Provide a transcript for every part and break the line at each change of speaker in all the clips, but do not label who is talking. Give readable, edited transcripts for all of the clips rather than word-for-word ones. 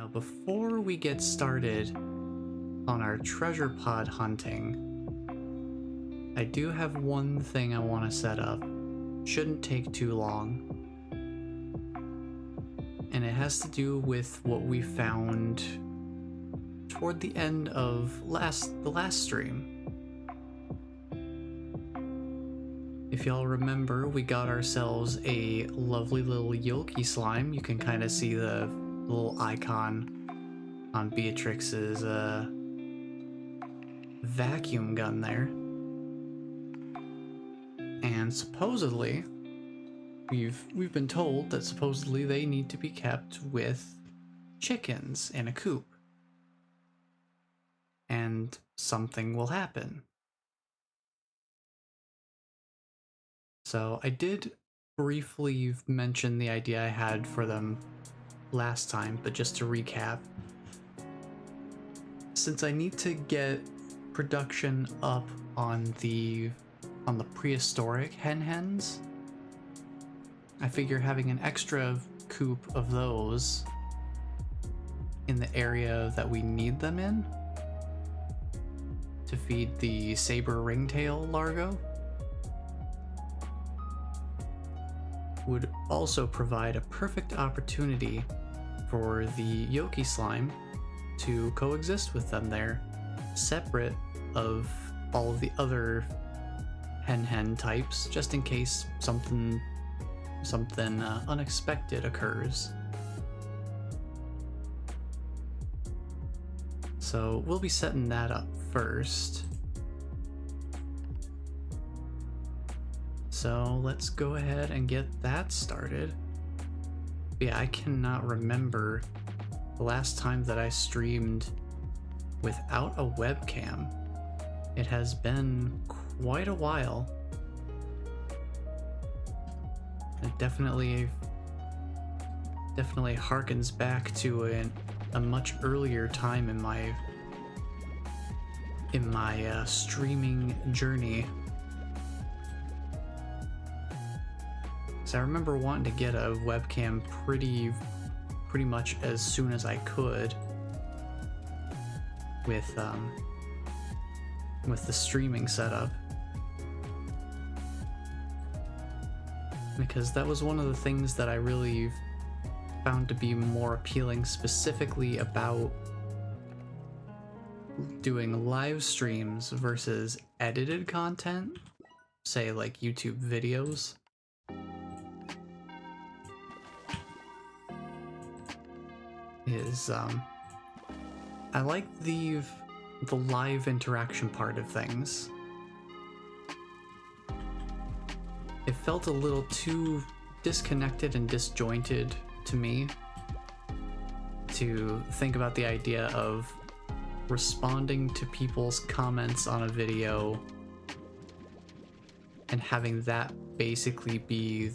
Now, before we get started on our treasure pod hunting, I do have one thing I want to set up. Shouldn't take too long. And it has to do with what we found toward the end of the last stream. If y'all remember, we got ourselves a lovely little Yolky Slime. You can kind of see the little icon on Beatrix's vacuum gun there. And supposedly, we've been told that supposedly they need to be kept with chickens in a coop. And something will happen. So I did briefly mention the idea I had for them last time, but just to recap, since I need to get production up on the prehistoric hens, I figure having an extra coop of those in the area that we need them in to feed the saber ringtail largo would also provide a perfect opportunity for the Yolky Slime to coexist with them there, separate of all of the other hen types, just in case something unexpected occurs. So we'll be setting that up first. So let's go ahead and get that started. Yeah, I cannot remember the last time that I streamed without a webcam. It has been quite a while. It definitely harkens back to a much earlier time in my streaming journey. So I remember wanting to get a webcam pretty much as soon as I could with the streaming setup, because that was one of the things that I really found to be more appealing specifically about doing live streams versus edited content, say like YouTube videos. I like the live interaction part of things. It felt a little too disconnected and disjointed to me to think about the idea of responding to people's comments on a video and having that basically be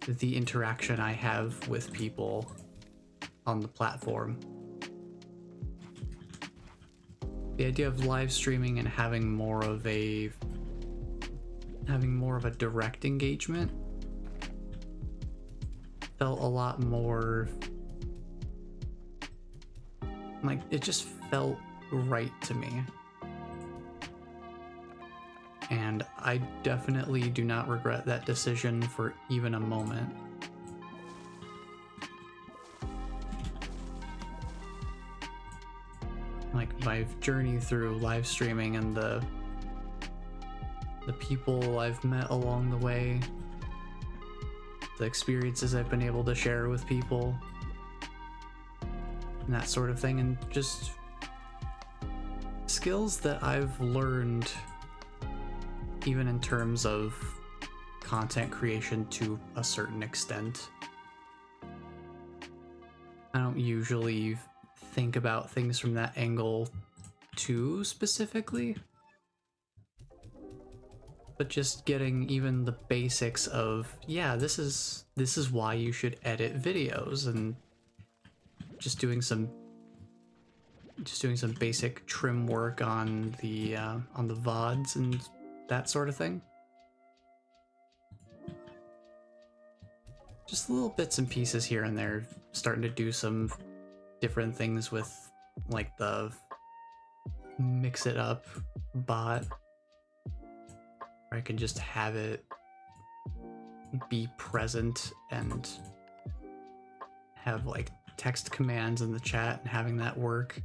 the interaction I have with people on the platform. The idea of live streaming and having more of a direct engagement felt a lot more like it just felt right to me. And I definitely do not regret that decision for even a moment. Like my journey through live streaming and the people I've met along the way, the experiences I've been able to share with people, and that sort of thing, and just skills that I've learned even in terms of content creation to a certain extent. I don't usually think about things from that angle too specifically, but just getting even the basics of, yeah, this is why you should edit videos, and just doing some basic trim work on the VODs and that sort of thing. Just little bits and pieces here and there, starting to do some different things with like the mix it up bot, where I can just have it be present and have like text commands in the chat and having that work.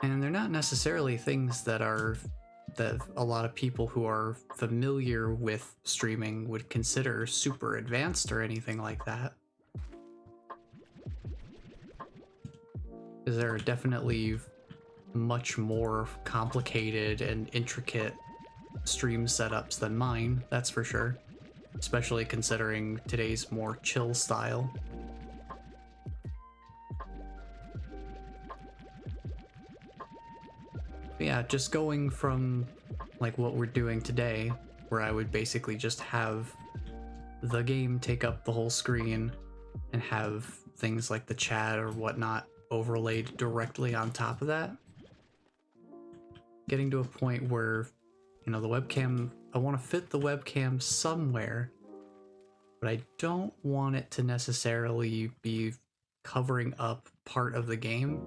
And they're not necessarily things that a lot of people who are familiar with streaming would consider super advanced or anything like that. Because there are definitely much more complicated and intricate stream setups than mine, that's for sure. Especially considering today's more chill style. But yeah, just going from like what we're doing today, where I would basically just have the game take up the whole screen and have things like the chat or whatnot overlaid directly on top of that. Getting to a point where, you know, the webcam, I want to fit the webcam somewhere, but I don't want it to necessarily be covering up part of the game.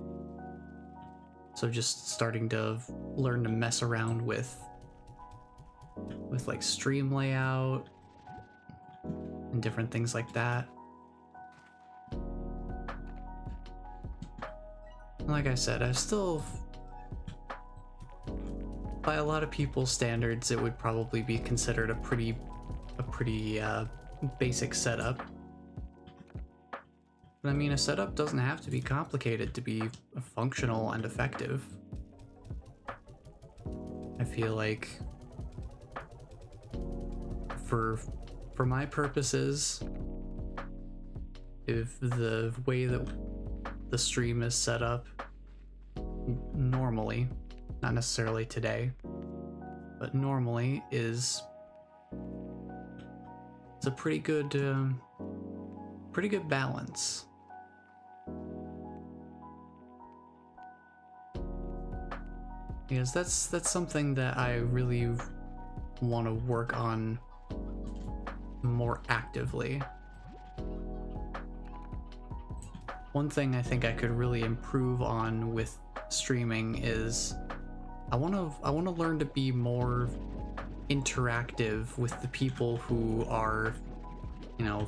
So just starting to learn to mess around with like stream layout and different things like that. Like I said, I still, by a lot of people's standards, it would probably be considered a pretty basic setup. But I mean, a setup doesn't have to be complicated to be functional and effective. I feel like for my purposes, if the way that the stream is set up normally, not necessarily today, but normally it's a pretty good balance. Because that's something that I really want to work on more actively. One thing I think I could really improve on with streaming is I want to learn to be more interactive with the people who are, you know,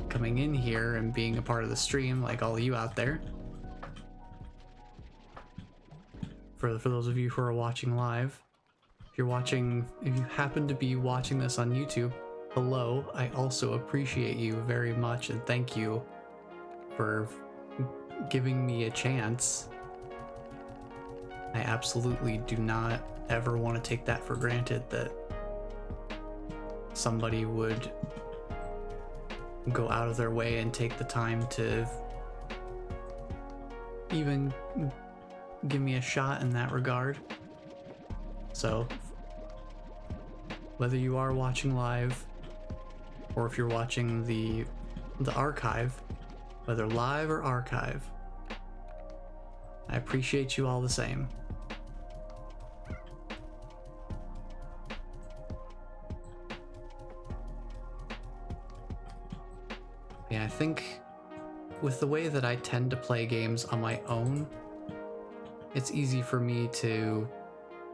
coming in here and being a part of the stream, like all of you out there. For those of you who are watching live, if you happen to be watching this on YouTube, hello, I also appreciate you very much and thank you for giving me a chance. I absolutely do not ever want to take that for granted, that somebody would go out of their way and take the time to even give me a shot in that regard. So whether you are watching live or if you're watching the archive, whether live or archive, I appreciate you all the same. Yeah, I think with the way that I tend to play games on my own, it's easy for me to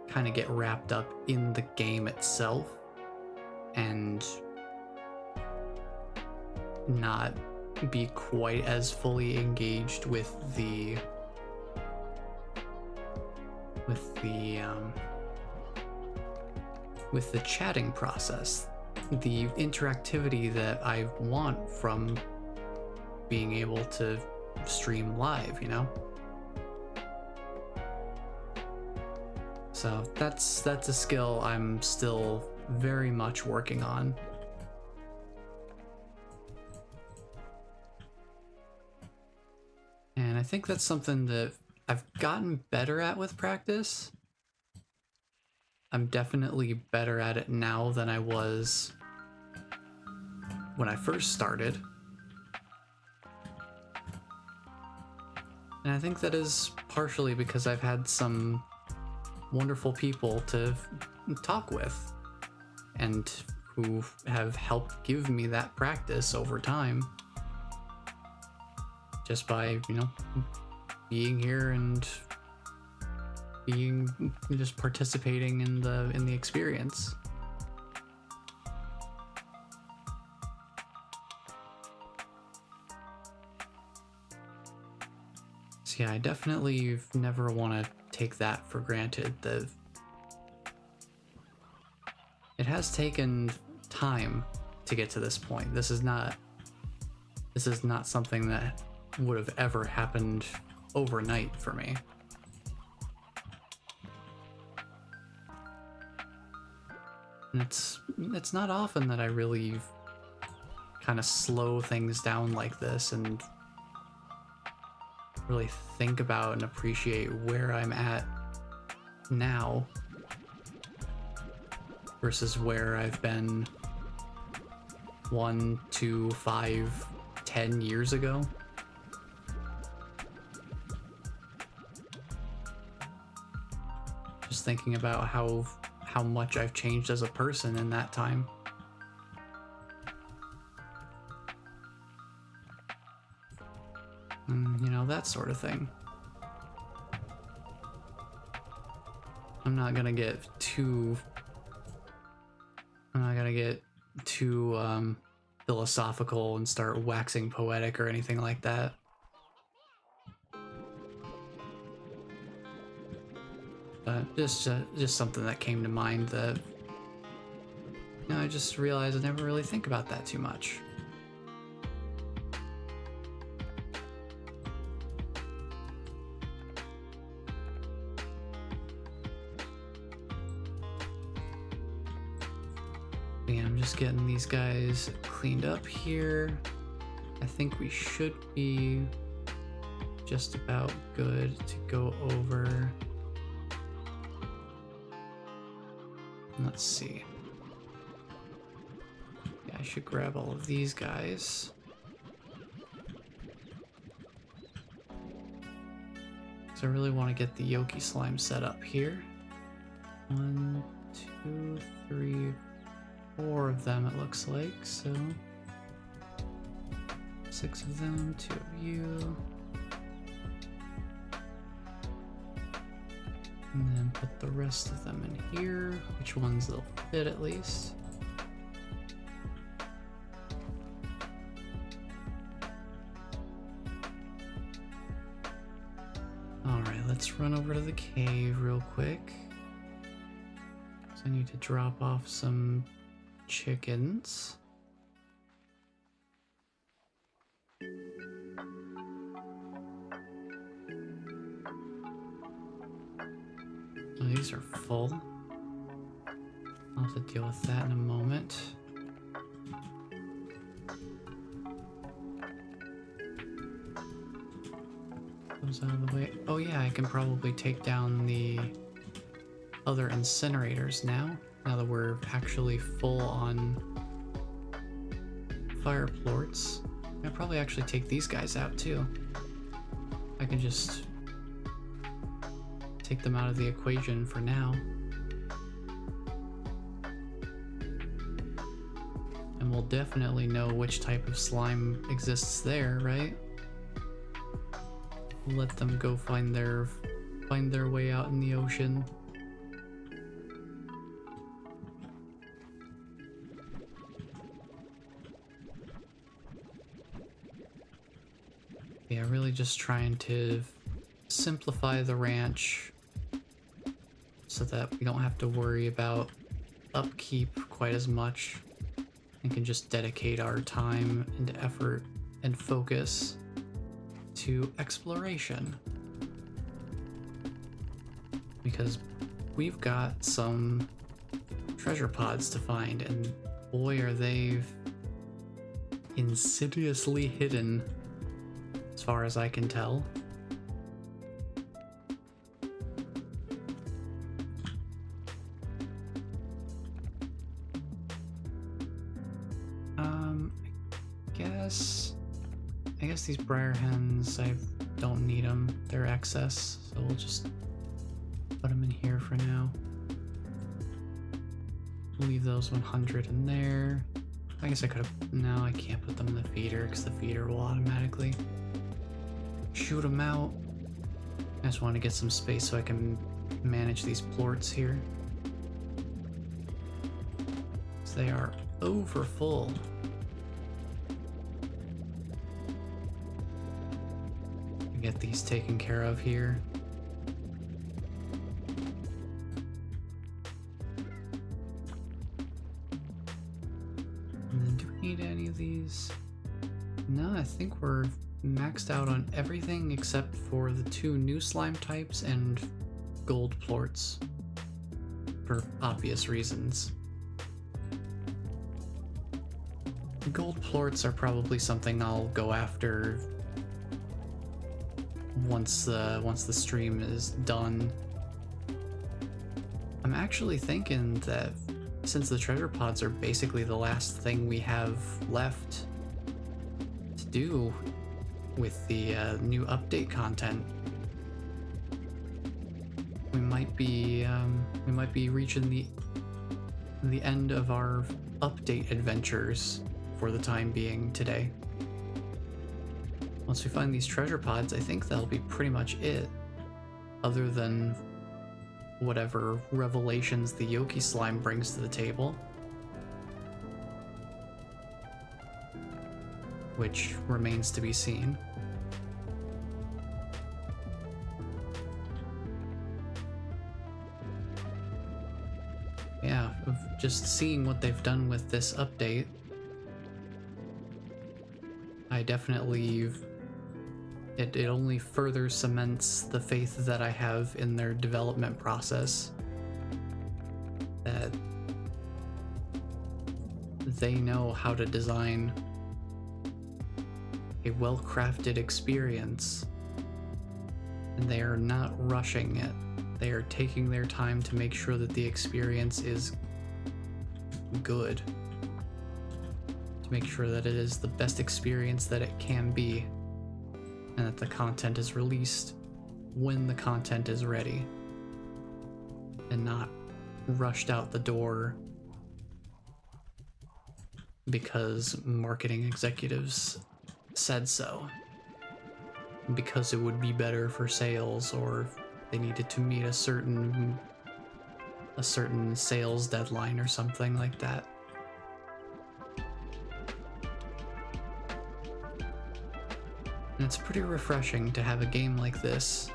kind of get wrapped up in the game itself and not be quite as fully engaged with the chatting process, the interactivity that I want from being able to stream live, you know? So that's a skill I'm still very much working on. And I think that's something that I've gotten better at with practice. I'm definitely better at it now than I was when I first started. And I think that is partially because I've had some wonderful people to talk with and who have helped give me that practice over time. just by, you know, being here and just participating in the experience. So yeah, I definitely never want to take that for granted. It has taken time to get to this point. This is not something that would have ever happened overnight for me. And it's not often that I really kind of slow things down like this and really think about and appreciate where I'm at now versus where I've been 1, 2, 5, 10 years ago. Just thinking about how much I've changed as a person in that time. And, you know, that sort of thing. I'm not gonna get too philosophical and start waxing poetic or anything like that. But just something that came to mind that, you know, I just realized I never really think about that too much. Yeah, I'm just getting these guys cleaned up here. I think we should be just about good to go over. Let's see. Yeah, I should grab all of these guys. So I really want to get the Yolky Slime set up here. 1, 2, 3, 4 of them it looks like, so 6 of them, 2 of you. And then put the rest of them in here, which ones they'll fit at least. Alright, let's run over to the cave real quick. So I need to drop off some chickens. Oh, these are full. I'll have to deal with that in a moment. Those out of the way. Oh yeah, I can probably take down the other incinerators now that we're actually full on fire plorts. I'll probably actually take these guys out too. I can just take them out of the equation for now. And we'll definitely know which type of slime exists there, right? We'll let them go find their way out in the ocean. Yeah, really just trying to simplify the ranch so that we don't have to worry about upkeep quite as much and can just dedicate our time and effort and focus to exploration. Because we've got some treasure pods to find, and boy are they insidiously hidden as far as I can tell. I guess these briar hens, I don't need them. They're excess, so we'll just put them in here for now. Leave those 100 in there. I guess I could have... No, I can't put them in the feeder because the feeder will automatically shoot them out. I just want to get some space so I can manage these plorts here. So they are over full. Get these taken care of here. And then do we need any of these? No, I think we're maxed out on everything except for the 2 new slime types and gold plorts, for obvious reasons. Gold plorts are probably something I'll go after once the stream is done. I'm actually thinking that since the treasure pods are basically the last thing we have left to do with the new update content, we might be reaching the end of our update adventures for the time being today. Once we find these treasure pods, I think that'll be pretty much it, other than whatever revelations the Yolky Slime brings to the table, which remains to be seen. Yeah, just seeing what they've done with this update, I definitely... It only further cements the faith that I have in their development process, that they know how to design a well-crafted experience, and they are not rushing it. They are taking their time to make sure that the experience is good, to make sure that it is the best experience that it can be, and that the content is released when the content is ready, and not rushed out the door because marketing executives said so, because it would be better for sales, or they needed to meet a certain sales deadline or something like that. And it's pretty refreshing to have a game like this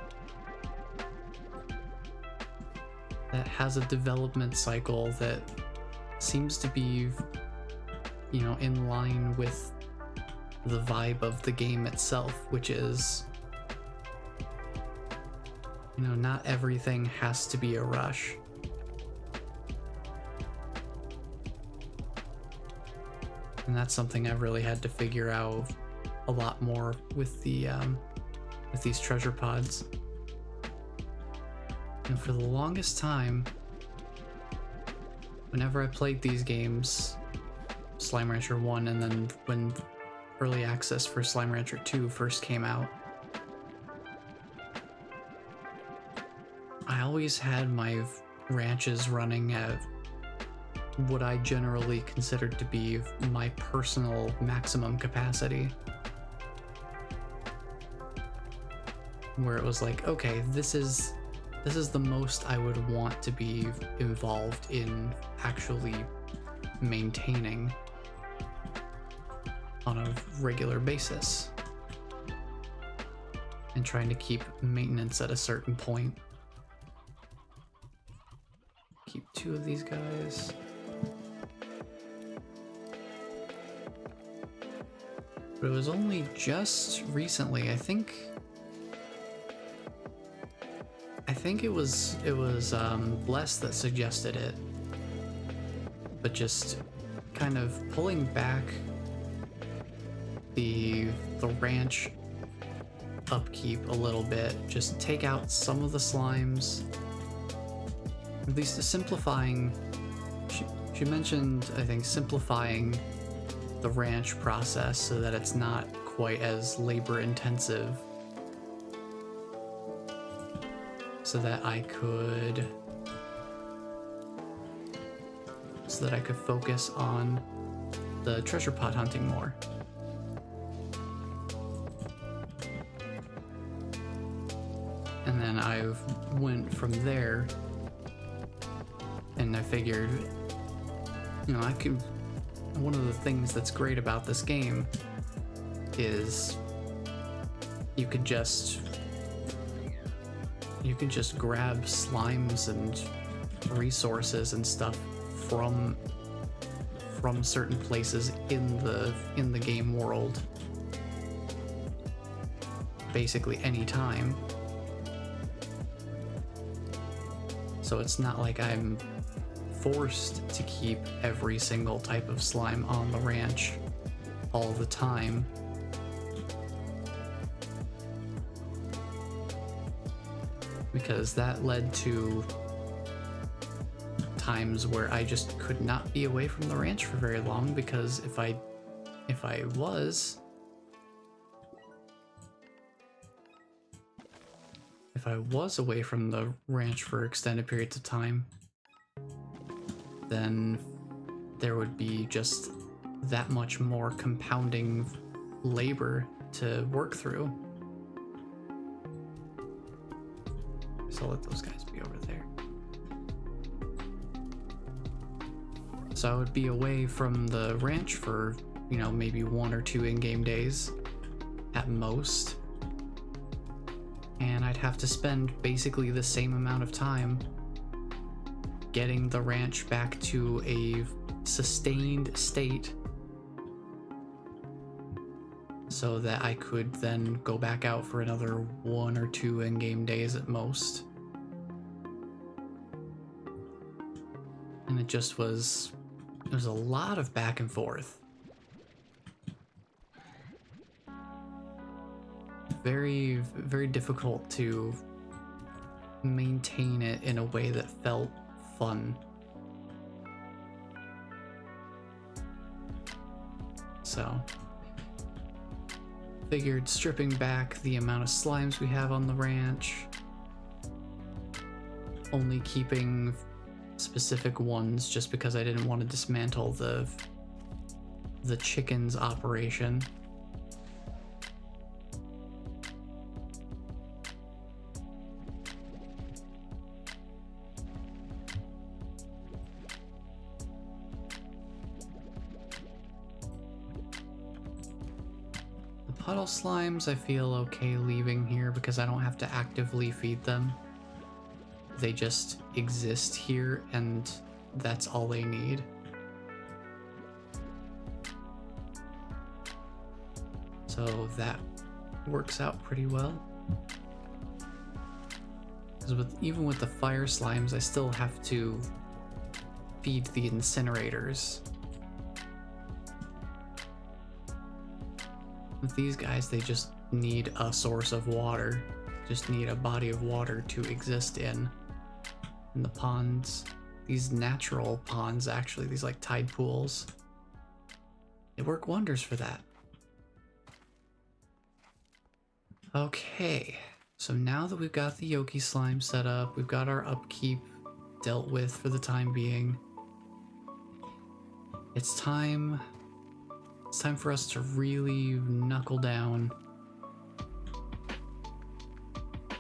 that has a development cycle that seems to be, you know, in line with the vibe of the game itself, which is, you know, not everything has to be a rush. And that's something I've really had to figure out a lot more with the with these treasure pods. And for the longest time, whenever I played these games, Slime Rancher 1, and then when early access for Slime Rancher 2 first came out, I always had my ranches running at what I generally considered to be my personal maximum capacity, where it was like, okay, this is the most I would want to be involved in actually maintaining on a regular basis, and trying to keep maintenance at a certain point. Keep 2 of these guys. But it was only just recently, I think it was Bless that suggested it, but just kind of pulling back the ranch upkeep a little bit, just take out some of the slimes, at least simplifying. She mentioned, I think, simplifying the ranch process so that it's not quite as labor intensive, so that I could focus on the treasure pot hunting more. And then I went from there, and I figured, you know, one of the things that's great about this game is you can just grab slimes and resources and stuff from certain places in the game world basically any time. So it's not like I'm forced to keep every single type of slime on the ranch all the time. Because that led to times where I just could not be away from the ranch for very long, because if I was away from the ranch for extended periods of time, then there would be just that much more compounding labor to work through. So I'll let those guys be over there. So I would be away from the ranch for, you know, maybe 1 or 2 in-game days at most. And I'd have to spend basically the same amount of time getting the ranch back to a sustained state so that I could then go back out for another 1 or 2 in-game days at most. And it was a lot of back and forth. Very, very difficult to maintain it in a way that felt fun. So, figured stripping back the amount of slimes we have on the ranch, only keeping specific ones just because I didn't want to dismantle the chickens operation. The puddle slimes I feel okay leaving here because I don't have to actively feed them. They just exist here, and that's all they need. So that works out pretty well. Because even with the fire slimes, I still have to feed the incinerators. With these guys, they just need a source of water. Just need a body of water to exist in. And the ponds, these natural ponds actually, these like tide pools, they work wonders for that. Okay, so now that we've got the Yolky Slime set up, we've got our upkeep dealt with for the time being, it's time for us to really knuckle down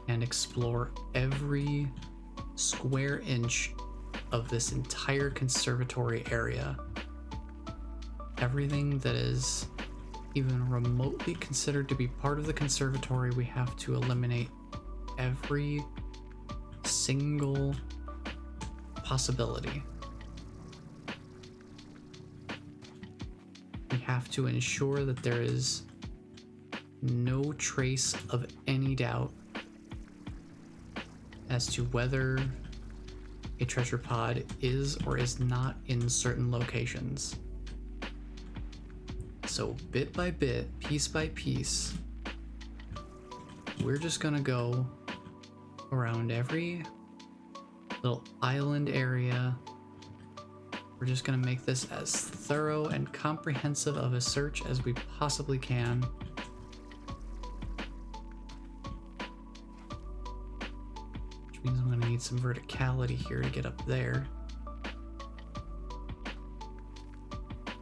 and explore every square inch of this entire conservatory area. Everything that is even remotely considered to be part of the conservatory, we have to eliminate every single possibility. We have to ensure that there is no trace of any doubt as to whether a treasure pod is or is not in certain locations. So bit by bit, piece by piece, we're just gonna go around every little island area. We're just gonna make this as thorough and comprehensive of a search as we possibly can. Means I'm gonna need some verticality here to get up there.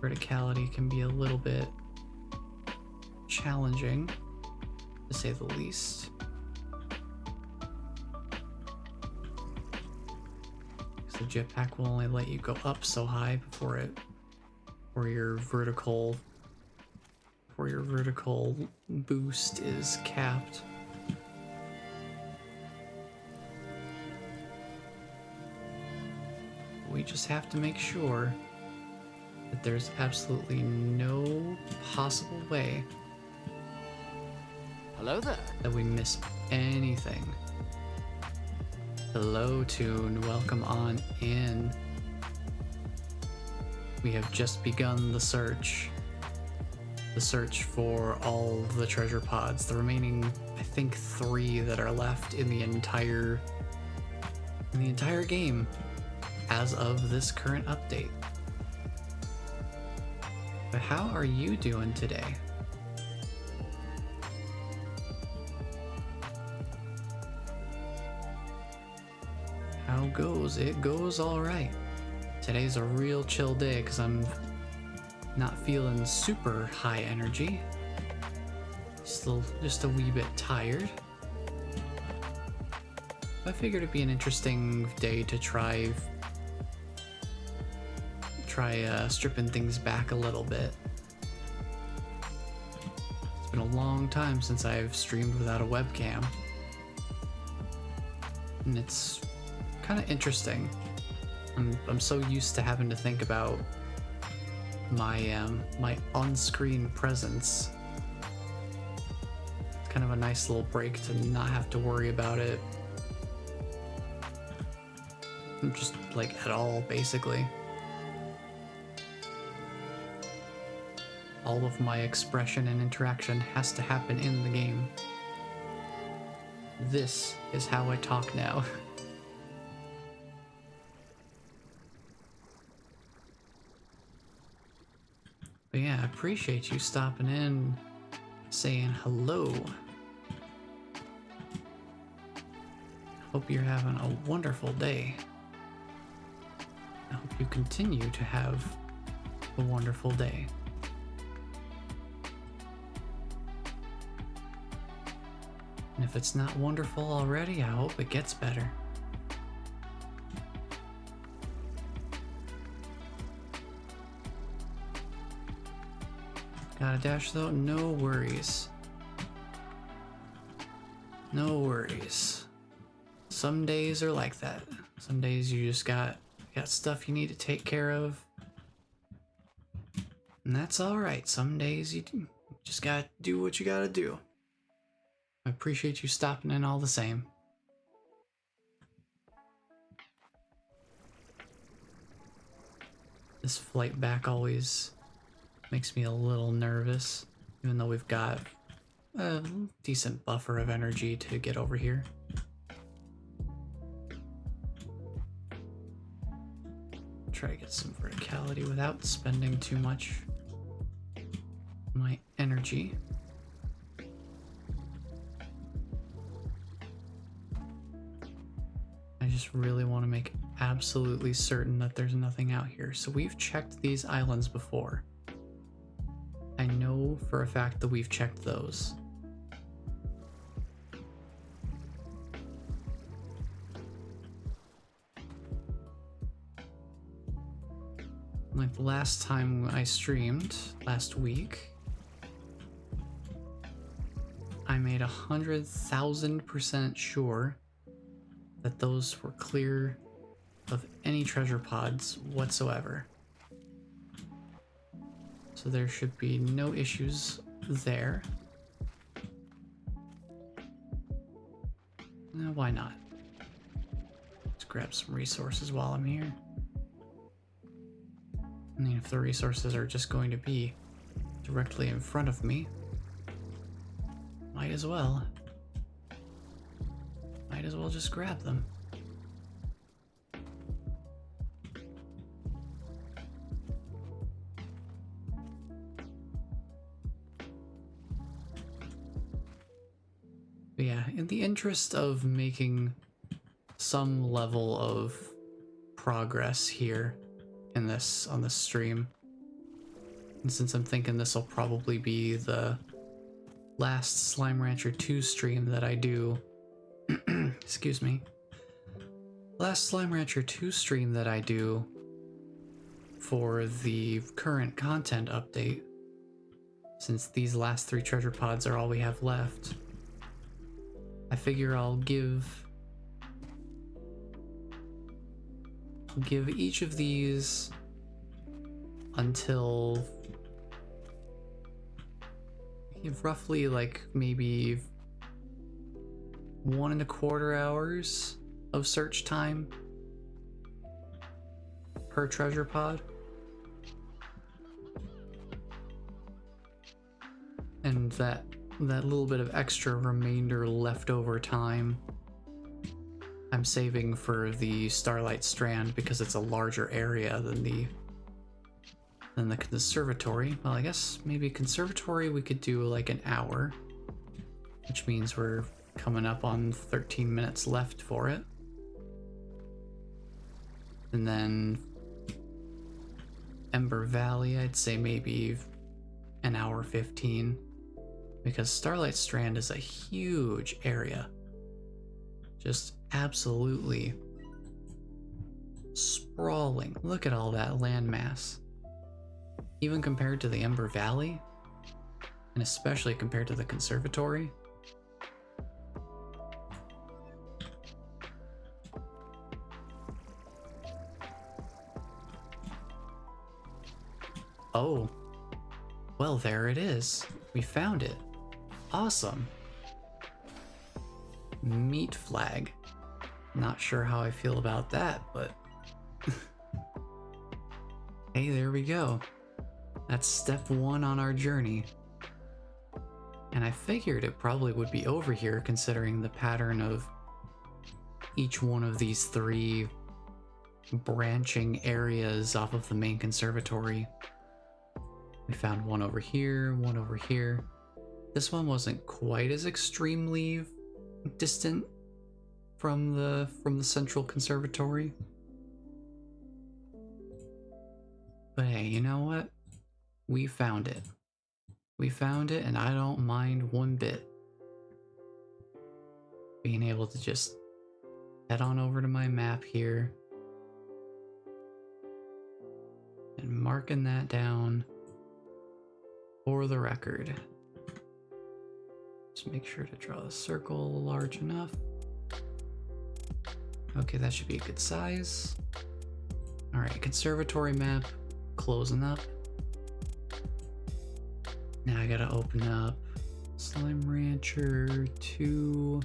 Verticality can be a little bit challenging, to say the least. The jetpack will only let you go up so high before your vertical boost is capped. We just have to make sure that there's absolutely no possible way
Hello there.
that we miss anything. Hello, Toon. Welcome on in. We have just begun the search. The search for all the treasure pods. The remaining, I think, 3 that are left in the entire game as of this current update. But how are you doing today? How goes? It goes all right. Today's a real chill day because I'm not feeling super high energy. Still just a wee bit tired. I figured it'd be an interesting day to try stripping things back a little bit. It's been a long time since I've streamed without a webcam, and it's kind of interesting. I'm so used to having to think about my my on-screen presence. It's kind of a nice little break to not have to worry about it, just like at all, basically. All of my expression and interaction has to happen in the game. This is how I talk now. But yeah, I appreciate you stopping in, saying hello. Hope you're having a wonderful day. I hope you continue to have a wonderful day. And if it's not wonderful already, I hope it gets better. Got a dash though? No worries. No worries. Some days are like that. Some days you just got stuff you need to take care of. And that's alright. Some days you just gotta do what you gotta do. I appreciate you stopping in all the same. This flight back always makes me a little nervous, even though we've got a decent buffer of energy to get over here. Try to get some verticality without spending too much of my energy. I just really want to make absolutely certain that there's nothing out here. So we've checked these islands before. I know for a fact that we've checked those. Like the last time I streamed, last week, I made 100,000% sure that those were clear of any treasure pods whatsoever. So there should be no issues there. Why not? Let's grab some resources while I'm here. I mean, if the resources are just going to be directly in front of me, might as well. Might as well just grab them. But yeah, in the interest of making some level of progress here in this on this stream, and since I'm thinking this will probably be the last Slime Rancher 2 stream that I do, excuse me, last Slime Rancher 2 stream that I do for the current content update, since these last 3 treasure pods are all we have left, I figure I'll give each of these until roughly like maybe 1.25 hours of search time per treasure pod. And that little bit of extra remainder leftover time I'm saving for the Starlight Strand because it's a larger area than the conservatory. Well, I guess maybe conservatory we could do like an hour, which means we're coming up on 13 minutes left for it. And then Ember Valley, I'd say maybe an hour 15, because Starlight Strand is a huge area. Just absolutely sprawling. Look at all that landmass. Even compared to the Ember Valley, and especially compared to the conservatory. Oh, well, there it is. We found it. Awesome. Meat flag. Not sure how I feel about that, but hey, there we go. That's step 1 on our journey. And I figured it probably would be over here considering the pattern of each one of these 3 branching areas off of the main conservatory. We found one over here, one over here. This one wasn't quite as extremely distant from the central conservatory. But hey, you know what? We found it. We found it, and I don't mind one bit. Being able to just head on over to my map here and marking that down for the record. Just make sure to draw the circle large enough. Okay, that should be a good size. Alright, conservatory map closing up. Now I gotta open up Slime Rancher 2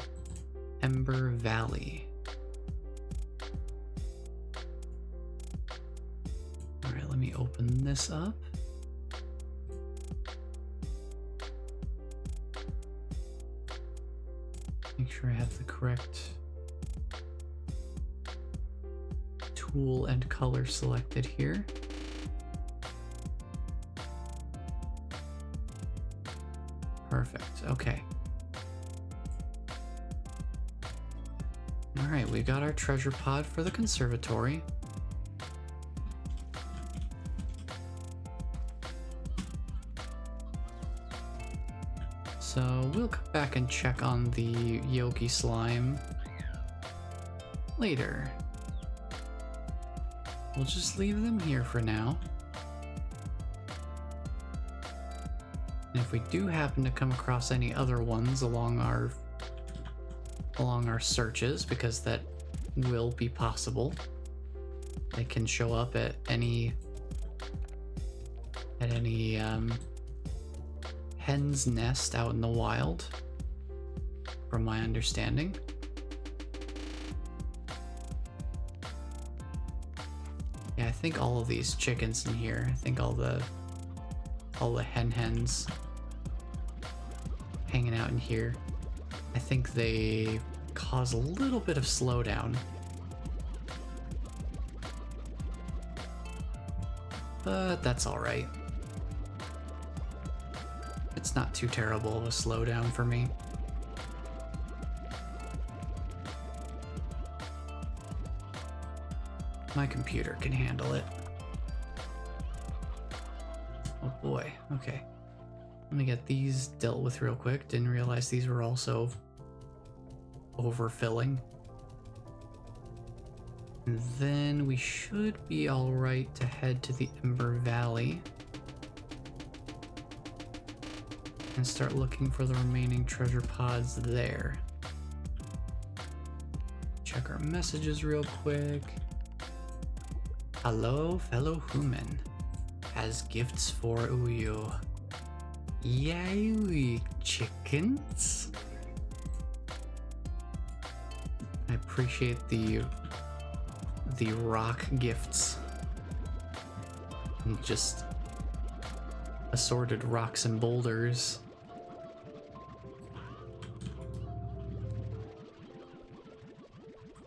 Ember Valley. Alright, let me open this up. Make sure I have the correct tool and color selected here. Perfect, okay. Alright, we got our treasure pod for the conservatory. So we'll come back and check on the Yolky Slime later. We'll just leave them here for now. And if we do happen to come across any other ones along our searches, because that will be possible, they can show up at any hen's nest out in the wild, from my understanding. Yeah, I think all of these chickens in here, I think all the hens hanging out in here, I think they cause a little bit of slowdown. But that's alright. It's not too terrible of a slowdown for me. My computer can handle it. Oh boy, okay. Let me get these dealt with real quick. Didn't realize these were also overfilling. And then we should be alright to head to the Ember Valley and start looking for the remaining treasure pods there. Check our messages real quick. Hello, fellow human. Has gifts for you. Yay, chickens. I appreciate the rock gifts. And just assorted rocks and boulders.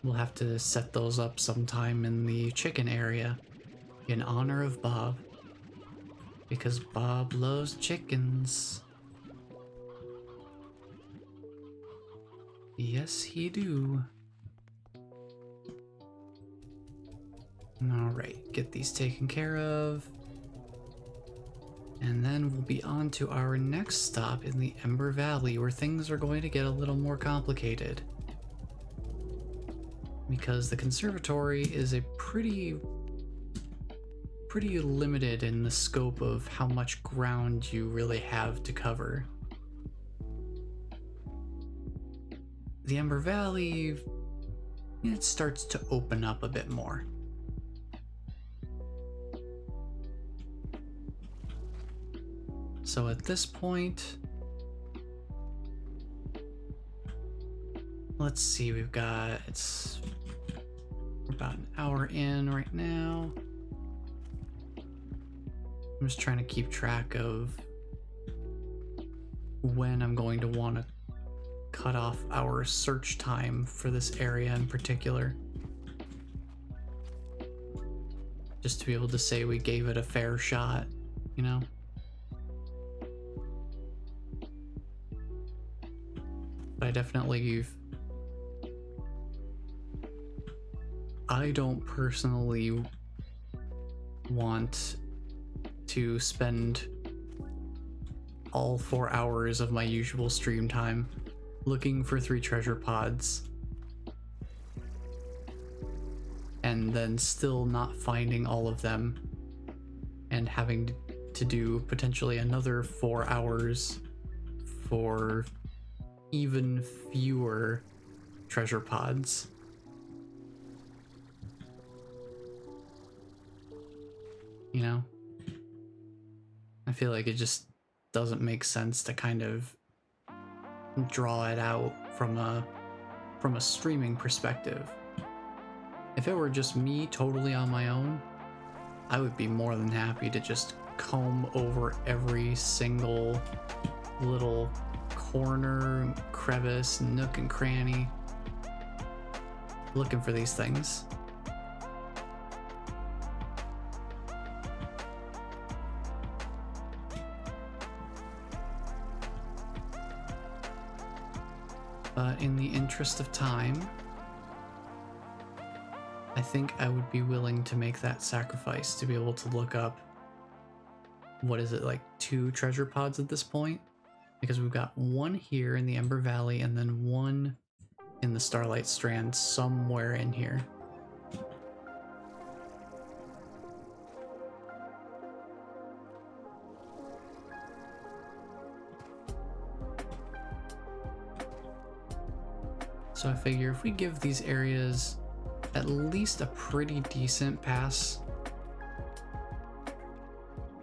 We'll have to set those up sometime in the chicken area in honor of Bob. Because Bob loves chickens. Yes, he do. Alright, get these taken care of. And then we'll be on to our next stop in the Ember Valley, where things are going to get a little more complicated. Because the conservatory is a pretty limited in the scope of how much ground you really have to cover. The Ember Valley, it starts to open up a bit more. So at this point, let's see, we're about an hour in right now. I'm just trying to keep track of when I'm going to want to cut off our search time for this area in particular. Just to be able to say we gave it a fair shot, you know? But I don't personally want to spend all 4 hours of my usual stream time looking for 3 treasure pods and then still not finding all of them and having to do potentially another 4 hours for even fewer treasure pods. You know? I feel like it just doesn't make sense to kind of draw it out from a streaming perspective. If it were just me totally on my own, I would be more than happy to just comb over every single little corner, crevice, nook and cranny looking for these things. But in the interest of time, I think I would be willing to make that sacrifice to be able to look up, what is it, like 2 treasure pods at this point? Because we've got 1 here in the Ember Valley and then 1 in the Starlight Strand somewhere in here. So I figure if we give these areas at least a pretty decent pass,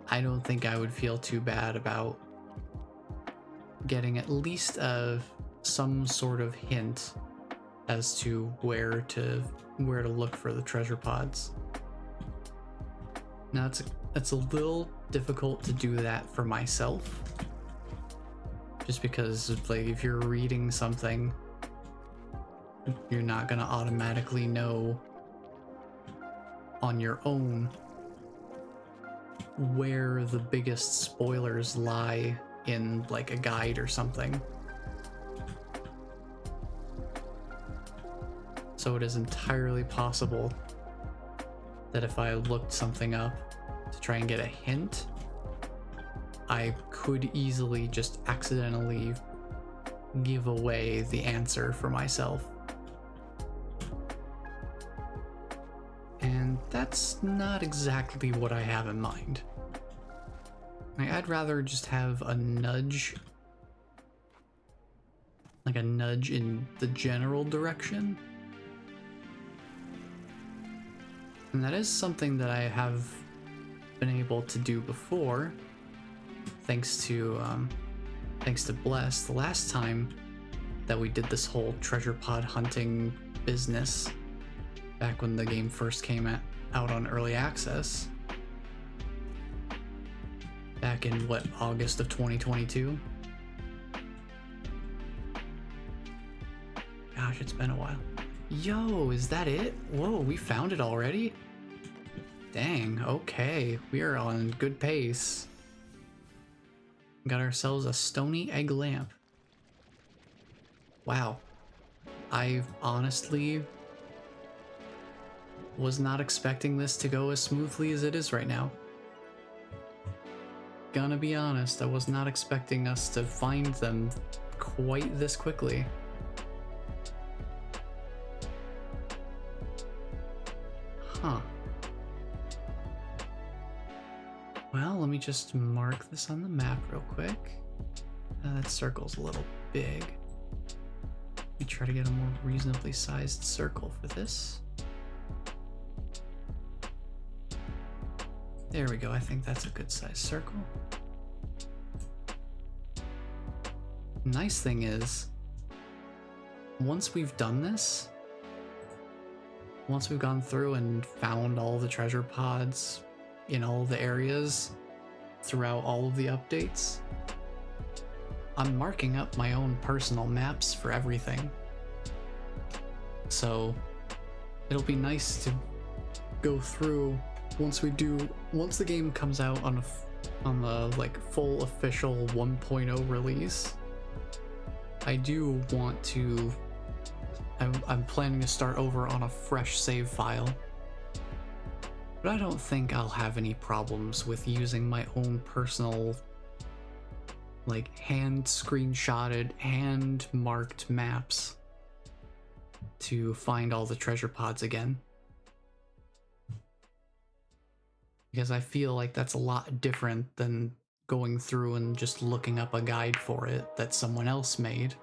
I don't think I would feel too bad about getting at least some sort of hint as to where to look for the treasure pods. Now it's a little difficult to do that for myself, just because like if you're reading something, you're not gonna automatically know on your own where the biggest spoilers lie in like a guide or something. So it is entirely possible that if I looked something up to try and get a hint, I could easily just accidentally give away the answer for myself. that's not exactly what I have in mind. I'd rather just have a nudge, like a nudge in the general direction. And that is something that I have been able to do before, thanks to Bless. The last time that we did this whole treasure pod hunting business, back when the game first came out on early access, back in what, August of 2022? Gosh, it's been a while. Yo, is that it? Whoa, we found it already? Dang, okay, we are on good pace. Got ourselves a stony egg lamp. Wow. I honestly was not expecting this to go as smoothly as it is right now. Gonna be honest, I was not expecting us to find them quite this quickly. Huh. Well, let me just mark this on the map real quick. That circle's a little big. Let me try to get a more reasonably sized circle for this. There we go, I think that's a good sized circle. Nice thing is, once we've done this, once we've gone through and found all the treasure pods in all the areas throughout all of the updates, I'm marking up my own personal maps for everything. So it'll be nice to go through once the game comes out on the like full official 1.0 release. I do want to, I'm planning to start over on a fresh save file, but I don't think I'll have any problems with using my own personal, like, hand screenshotted, hand marked maps to find all the treasure pods again. Because I feel like that's a lot different than going through and just looking up a guide for it that someone else made.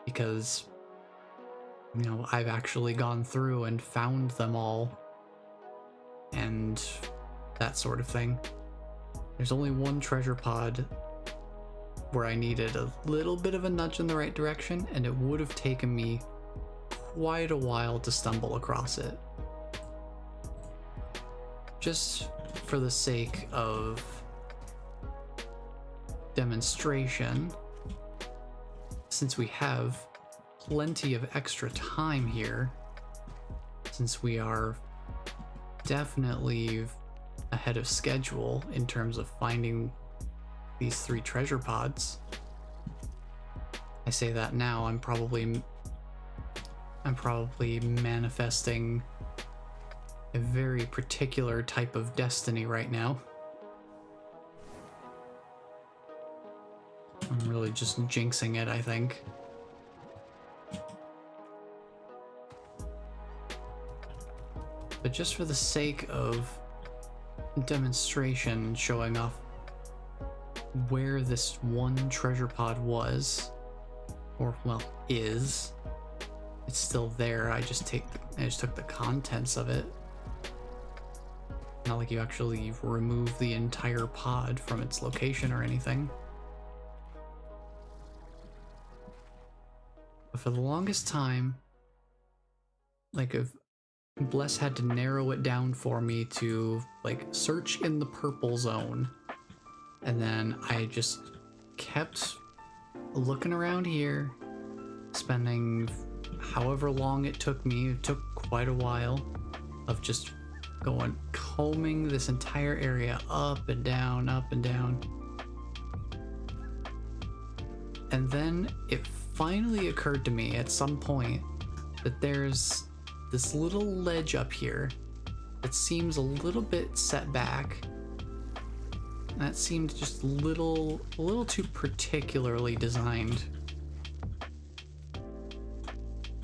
Because, you know, I've actually gone through and found them all and that sort of thing. There's only one treasure pod where I needed a little bit of a nudge in the right direction, and it would have taken me quite a while to stumble across it. Just for the sake of demonstration, since we have plenty of extra time here, since we are definitely ahead of schedule in terms of finding these 3 treasure pods. I say that now, I'm probably manifesting a very particular type of destiny right now. I'm really just jinxing it, I think. But just for the sake of demonstration, showing off where this one treasure pod was, or well, is. It's still there. I just took the contents of it. Not like you actually remove the entire pod from its location or anything. But for the longest time, like, if Bless had to narrow it down for me to, like, search in the purple zone. And then I just kept looking around here, spending however long it took me. It took quite a while of just combing this entire area up and down, up and down. And then it finally occurred to me at some point that there's this little ledge up here that seems a little bit set back. That seemed just a little too particularly designed.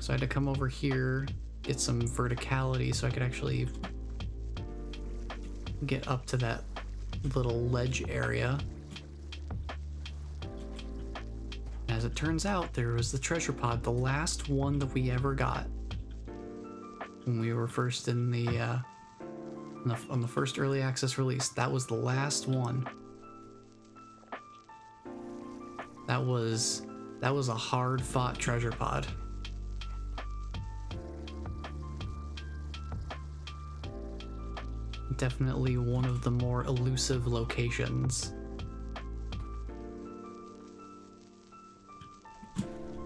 So I had to come over here get some verticality so I could actually get up to that little ledge area. As it turns out, there was the treasure pod, the last one that we ever got when we were first in the on the first early access release. That was the last one. That was a hard-fought treasure pod. Definitely one of the more elusive locations.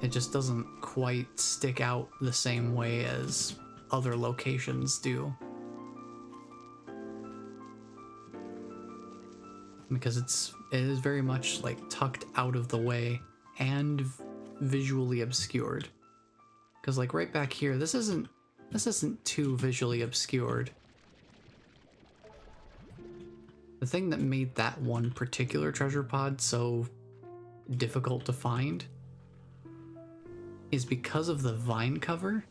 It just doesn't quite stick out the same way as other locations do. Because it is very much like tucked out of the way and visually obscured. Because like right back here, this isn't too visually obscured. The thing that made that one particular treasure pod so difficult to find is because of the vine cover,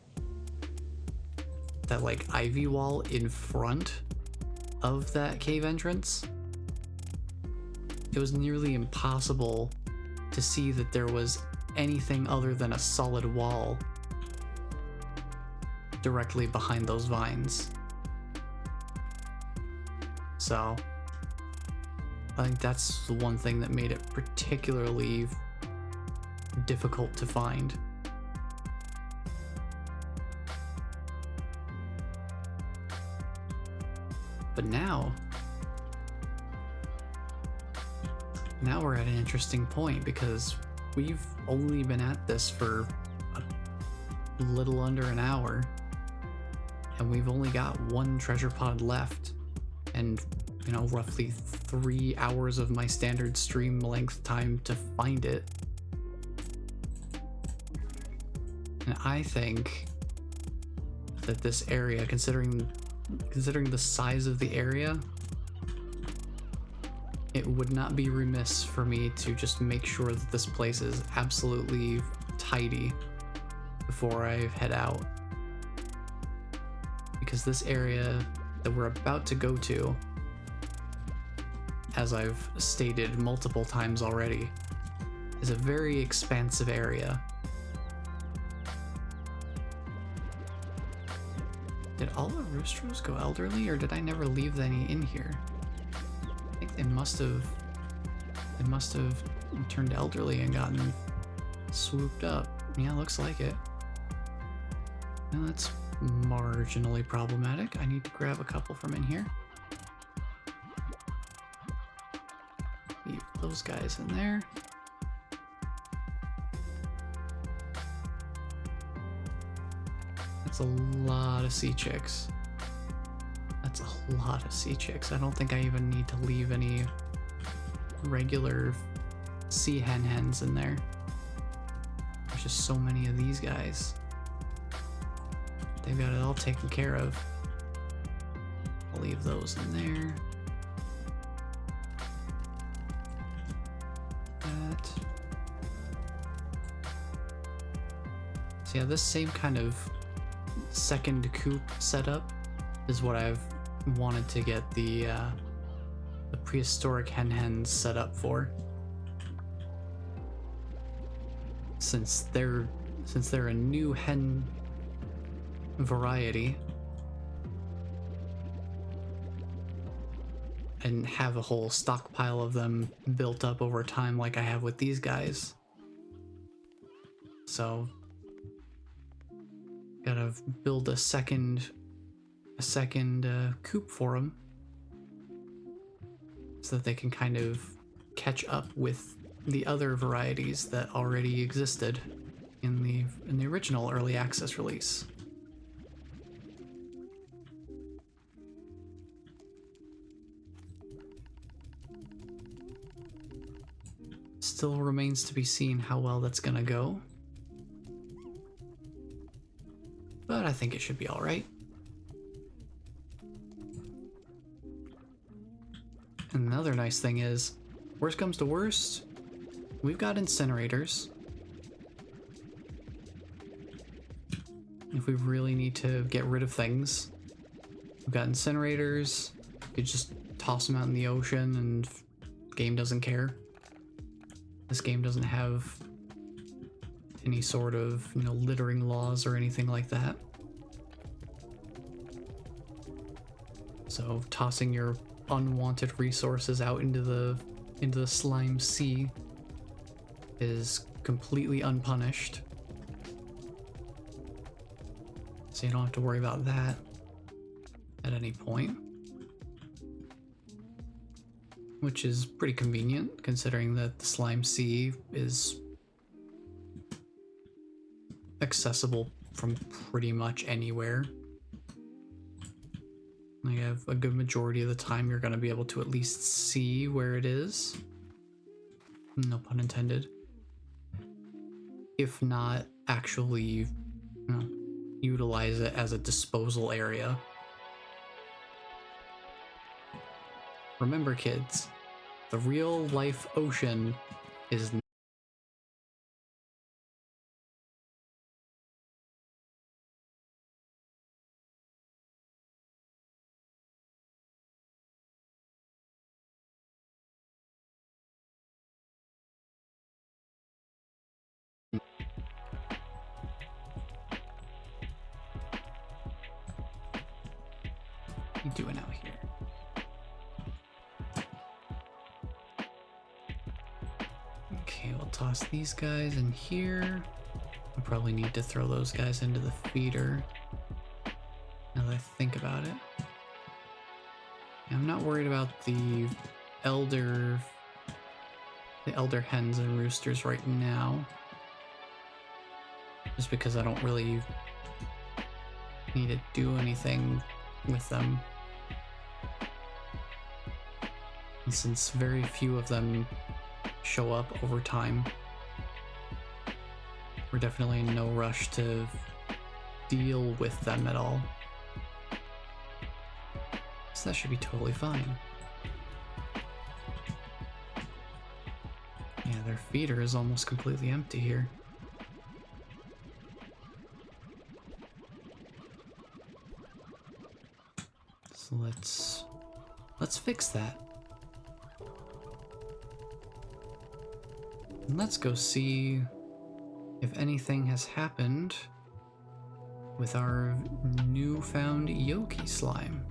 that like ivy wall in front of that cave entrance. It was nearly impossible to see that there was anything other than a solid wall directly behind those vines. So I think that's the one thing that made it particularly difficult to find. But now we're at an interesting point, because we've only been at this for a little under an hour, and we've only got one treasure pod left, and you know, roughly 3 hours of my standard stream length time to find it. And I think that this area, considering the size of the area, it would not be remiss for me to just make sure that this place is absolutely tidy before I head out. Because this area that we're about to go to, as I've stated multiple times already, is a very expansive area. Did all the roosters go elderly, or did I never leave any in here? I think they must have turned elderly and gotten swooped up. Yeah, looks like it. Now that's marginally problematic. I need to grab a couple from in here. Leave those guys in there. That's a lot of sea chicks. That's a lot of sea chicks. I don't think I even need to leave any regular sea hens in there. There's just so many of these guys. They've got it all taken care of. I'll leave those in there. That. So yeah, this same kind of second coop setup is what I've wanted to get the prehistoric hens set up for. Since they're a new hen variety and have a whole stockpile of them built up over time like I have with these guys. So gotta build a second coop for them so that they can kind of catch up with the other varieties that already existed in the original early access release. Still remains to be seen how well that's gonna go, but I think it should be all right. And another nice thing is, worst comes to worst, we've got incinerators. if we really need to get rid of things. We've got incinerators. You could just toss them out in the ocean and the game doesn't care. This game doesn't have any sort of, you know, littering laws or anything like that. So tossing your unwanted resources out into the slime sea is completely unpunished. So you don't have to worry about that at any point. Which is pretty convenient, considering that the slime sea is accessible from pretty much anywhere. You have a good majority of the time you're going to be able to at least see where it is. No pun intended. If not actually, you know, utilize it as a disposal area. Remember, kids, the real life ocean is what are you doing out here? Okay, we'll toss these guys in here. I probably need to throw those guys into the feeder. Now that I think about it. I'm not worried about the elder hens and roosters right now. Just because I don't really need to do anything with them. And since very few of them show up over time, we're definitely in no rush to deal with them at all. So that should be totally fine. Yeah, their feeder is almost completely empty here. So let's fix that. And let's go see if anything has happened with our newfound Yolky Slime.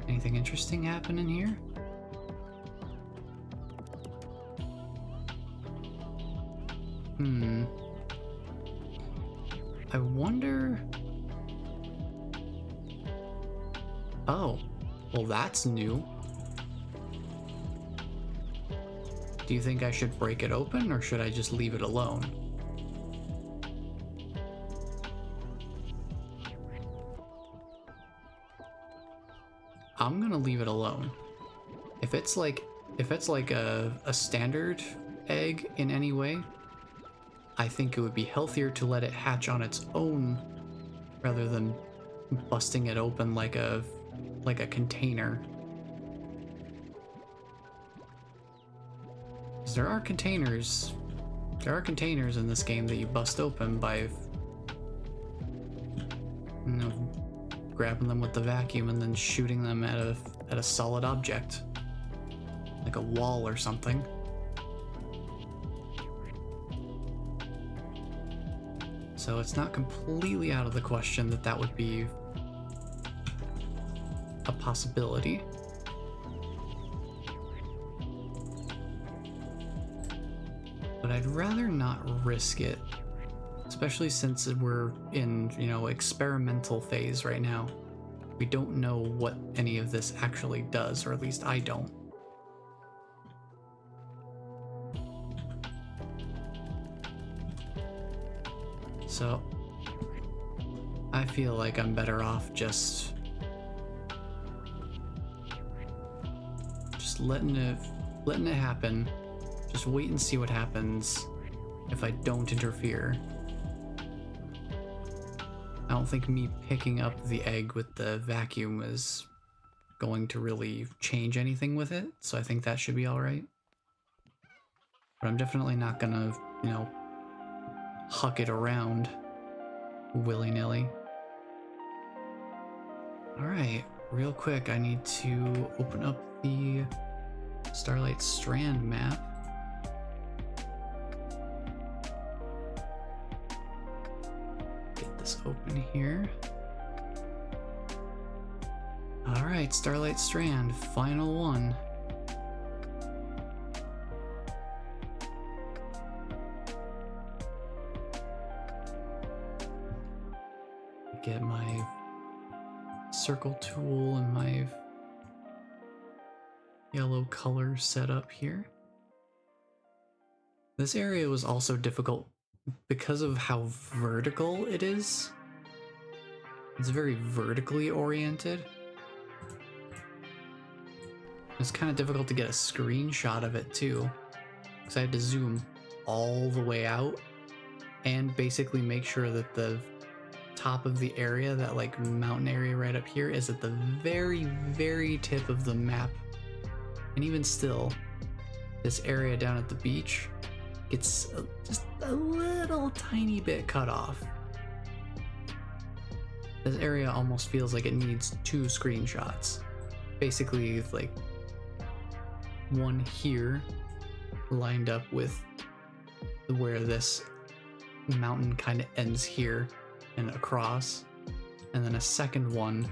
Anything interesting happen in here? I wonder... Oh, well that's new. Do you think I should break it open, or should I just leave it alone? I'm gonna leave it alone. If it's like a standard egg in any way, I think it would be healthier to let it hatch on its own rather than busting it open like a container. Because there are containers in this game that you bust open by, you know, grabbing them with the vacuum and then shooting them at a solid object, like a wall or something. So it's not completely out of the question that that would be a possibility. But I'd rather not risk it, especially since we're in, you know, experimental phase right now. We don't know what any of this actually does, or at least I don't. So I feel like I'm better off just letting it happen. Just wait and see what happens if I don't interfere. I don't think me picking up the egg with the vacuum is going to really change anything with it, so I think that should be alright. But I'm definitely not gonna, you know, huck it around willy-nilly. Alright, real quick, I need to open up the Starlight Strand map. Get this open here. Alright, Starlight Strand, final one. Get my circle tool and my yellow color set up here. This area was also difficult because of how vertical it is. It's very vertically oriented. It's kind of difficult to get a screenshot of it too, because I had to zoom all the way out and basically make sure that the top of the area, that like mountain area right up here, is at the very, very tip of the map. And even still, this area down at the beach gets just a little tiny bit cut off. This area almost feels like it needs 2 screenshots. Basically, like one here lined up with where this mountain kind of ends here and across, and then a second one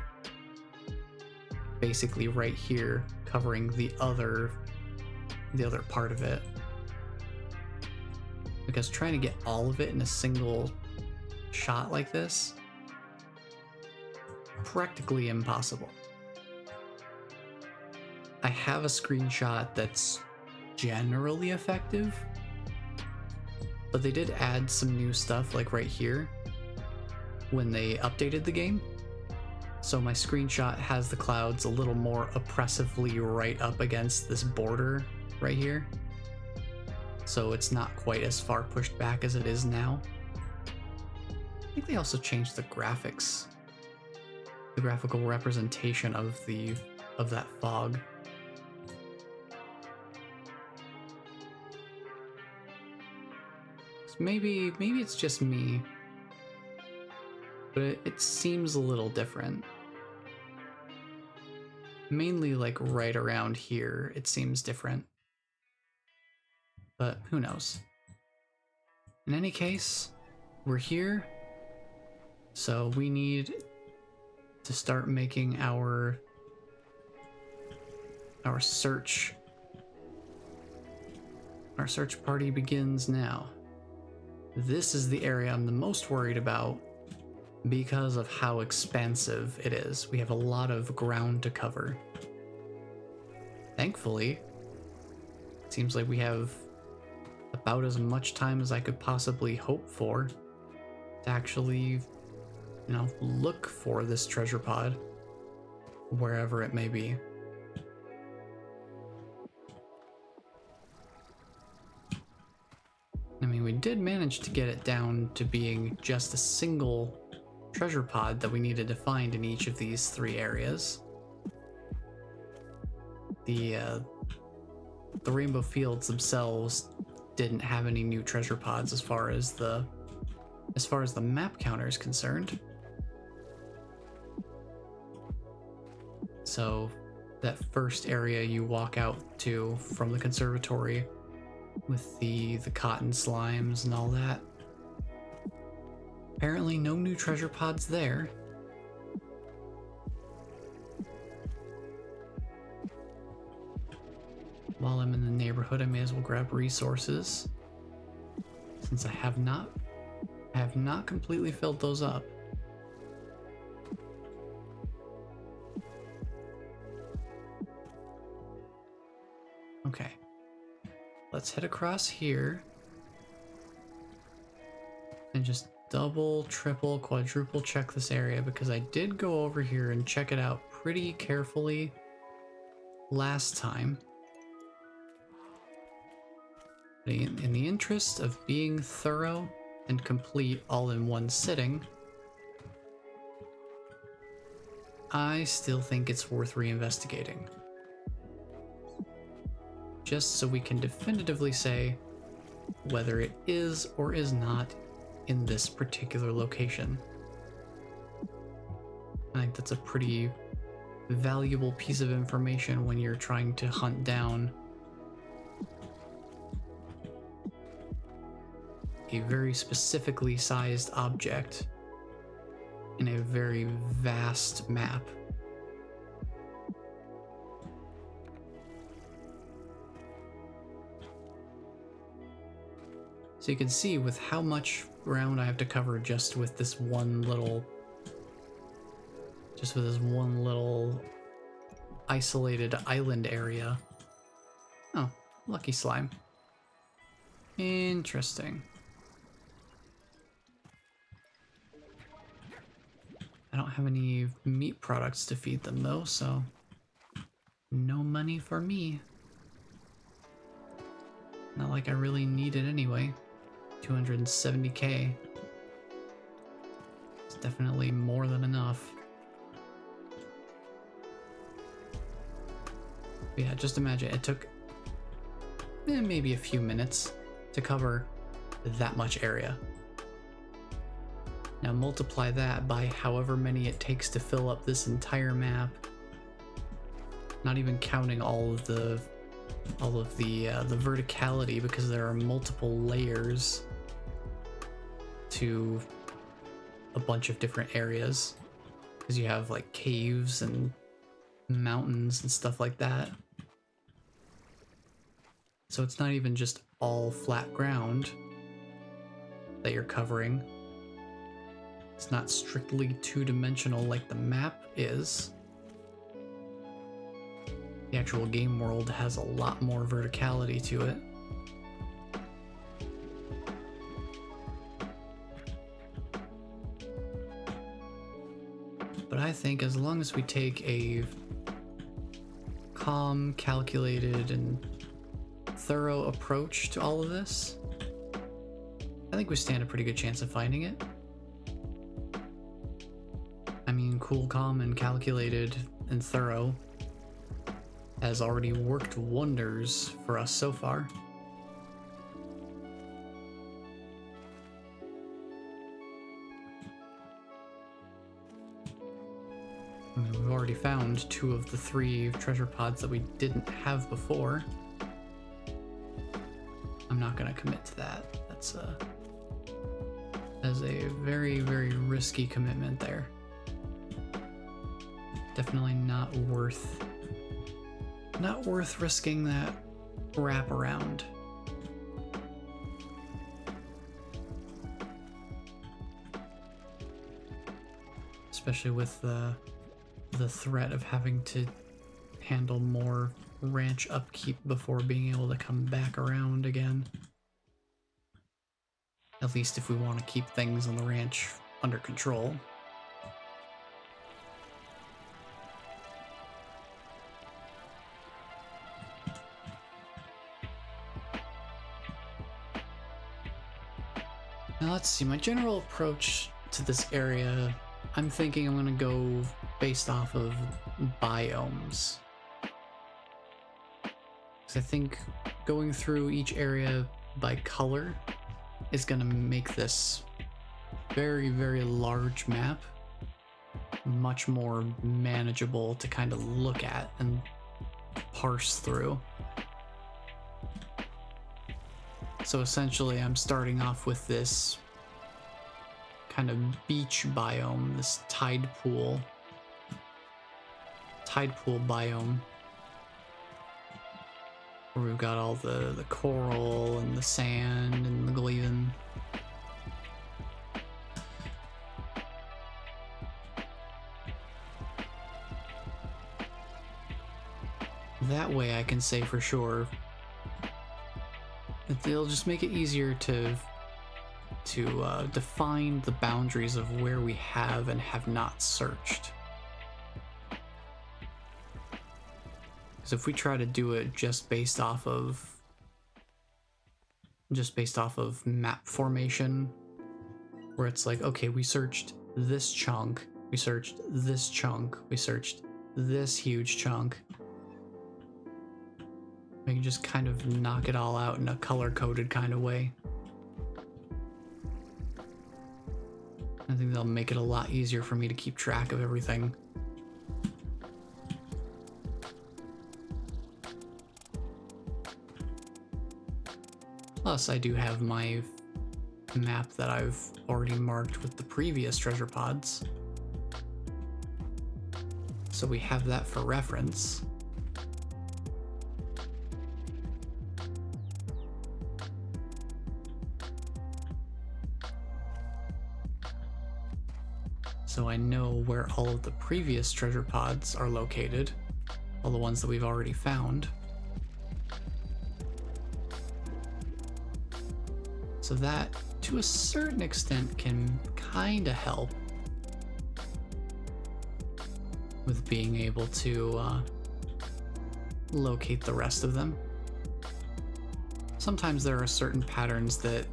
basically right here covering the other part of it, because trying to get all of it in a single shot like this, practically impossible. I have a screenshot that's generally effective, but they did add some new stuff like right here when they updated the game. So my screenshot has the clouds a little more oppressively right up against this border right here. So it's not quite as far pushed back as it is now. I think they also changed the graphics, the graphical representation of that fog. So maybe it's just me, but it seems a little different. Mainly like right around here, it seems different. But who knows? In any case, we're here. So we need to start making our search. Our search party begins now. This is the area I'm the most worried about because of how expansive it is. We have a lot of ground to cover. Thankfully, it seems like we have about as much time as I could possibly hope for to actually, look for this treasure pod, wherever it may be. I mean, we did manage to get it down to being just a single treasure pod that we needed to find in each of these 3 areas. The Rainbow Fields themselves didn't have any new treasure pods as far as the map counter is concerned. So that first area you walk out to from the conservatory with the cotton slimes and all that, apparently no new treasure pods there. While I'm in the neighborhood, I may as well grab resources, since I have not completely filled those up. Okay, let's head across here and just double, triple, quadruple check this area, because I did go over here and check it out pretty carefully last time. In the interest of being thorough and complete all in one sitting, I still think it's worth reinvestigating. Just so we can definitively say whether it is or is not in this particular location. I think that's a pretty valuable piece of information when you're trying to hunt down a very specifically sized object in a very vast map. So you can see with how much ground I have to cover just with this one little isolated island area. Oh, lucky slime. Interesting. I don't have any meat products to feed them though, so no money for me. Not like I really need it anyway. 270k. It's definitely more than enough. But yeah, just imagine it took maybe a few minutes to cover that much area. Now multiply that by however many it takes to fill up this entire map. Not even counting all of the verticality, because there are multiple layers to a bunch of different areas. Because you have like caves and mountains and stuff like that. So it's not even just all flat ground that you're covering. It's not strictly two-dimensional like the map is. The actual game world has a lot more verticality to it. But I think as long as we take a calm, calculated, and thorough approach to all of this, I think we stand a pretty good chance of finding it. I mean, cool, calm, and calculated, and thorough has already worked wonders for us so far. I mean, we've already found 2 of the 3 treasure pods that we didn't have before. I'm not gonna commit to that. That's a very, very risky commitment there. Definitely not worth risking that wrap around. Especially with the threat of having to handle more ranch upkeep before being able to come back around again. At least if we want to keep things on the ranch under control. Now let's see, my general approach to this area, I'm thinking I'm gonna go based off of biomes. Because I think going through each area by color is gonna make this very, very large map much more manageable to kind of look at and parse through. So essentially I'm starting off with this kind of beach biome, this tide pool biome, where we've got all the coral and the sand and the gleavin. That way I can say for sure it'll just make it easier to define the boundaries of where we have and have not searched. Because if we try to do it just based off of map formation, where it's like, okay, we searched this chunk, we searched this chunk, we searched this huge chunk, we can just kind of knock it all out in a color-coded kind of way. I think that'll make it a lot easier for me to keep track of everything. Plus, I do have my map that I've already marked with the previous treasure pods. So we have that for reference. So I know where all of the previous treasure pods are located, all the ones that we've already found. So that, to a certain extent, can kind of help with being able to locate the rest of them. Sometimes there are certain patterns that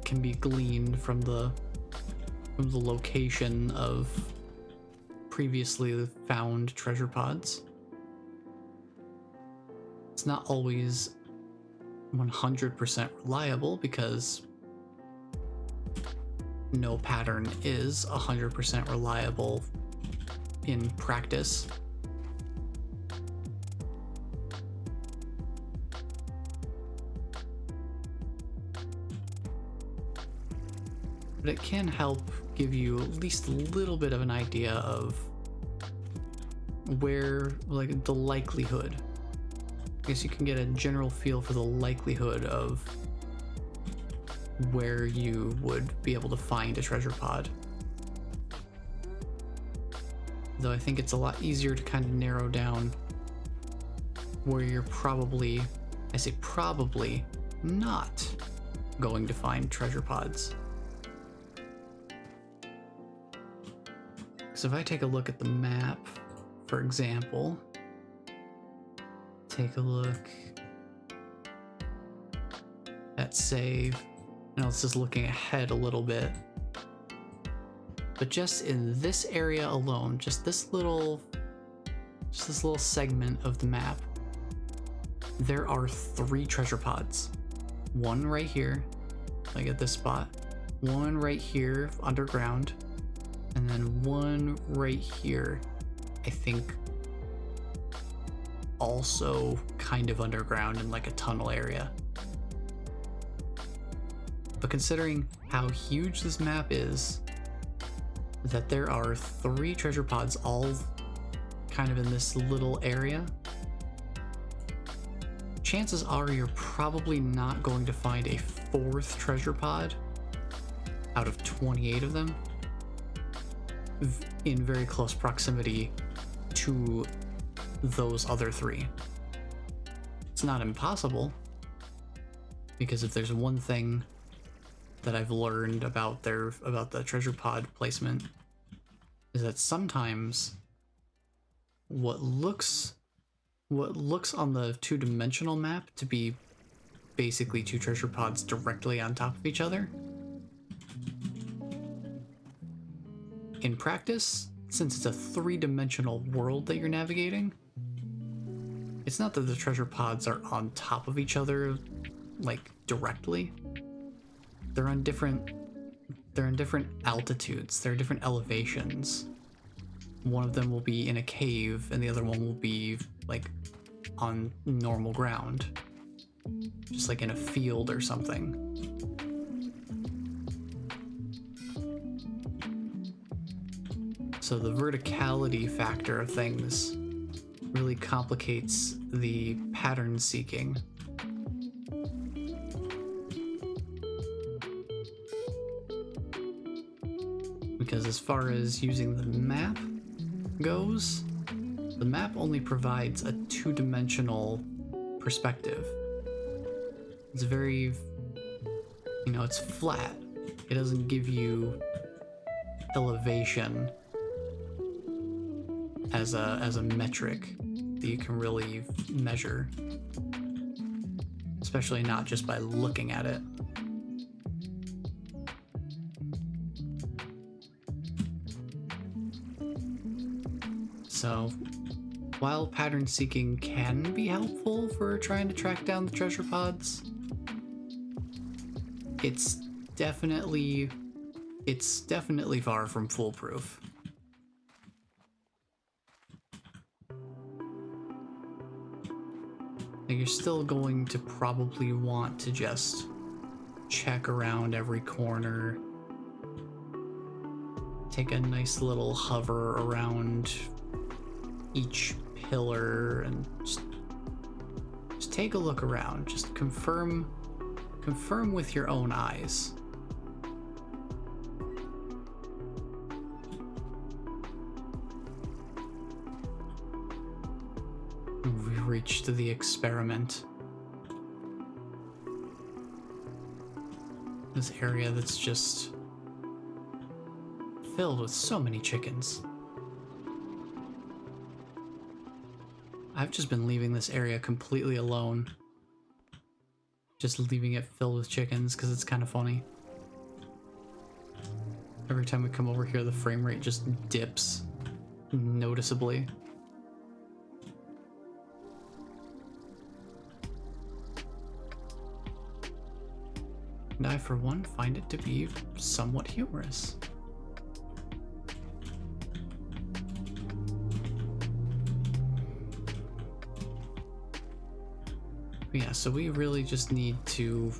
can be gleaned from the location of previously found treasure pods. It's not always 100% reliable because no pattern is 100% reliable in practice. But it can help give you at least a little bit of an idea of where, like, the likelihood. I guess you can get a general feel for the likelihood of where you would be able to find a treasure pod. Though I think it's a lot easier to kind of narrow down where you're probably, I say probably, not going to find treasure pods. So if I take a look at the map, for example, take a look at, say, now this is looking ahead a little bit, but just in this area alone, just this little segment of the map, there are 3 treasure pods. One right here, like at this spot, one right here underground, and then one right here, I think also kind of underground in like a tunnel area. But considering how huge this map is, that there are 3 treasure pods all kind of in this little area, chances are you're probably not going to find a 4th treasure pod out of 28 of them in very close proximity to those other 3. It's not impossible, because if there's one thing that I've learned about the treasure pod placement, is that sometimes what looks on the 2-dimensional map to be basically 2 treasure pods directly on top of each other, in practice, since it's a 3-dimensional world that you're navigating, it's not that the treasure pods are on top of each other, like, directly. They're in different altitudes, they're different elevations. One of them will be in a cave, and the other one will be, like, on normal ground. Just like in a field or something. So the verticality factor of things really complicates the pattern seeking. Because as far as using the map goes, the map only provides a 2-dimensional perspective. It's very, it's flat. It doesn't give you elevation as a metric that you can really measure, especially not just by looking at it. So while pattern seeking can be helpful for trying to track down the treasure pods, it's definitely it's definitely far from foolproof. Like, you're still going to probably want to just check around every corner, take a nice little hover around each pillar, and just take a look around. Just confirm with your own eyes. We've reached the experiment. This area that's just filled with so many chickens. I've just been leaving this area completely alone. Just leaving it filled with chickens because it's kind of funny. Every time we come over here, the frame rate just dips noticeably. And I, for one, find it to be somewhat humorous. But yeah, so we really just need to, you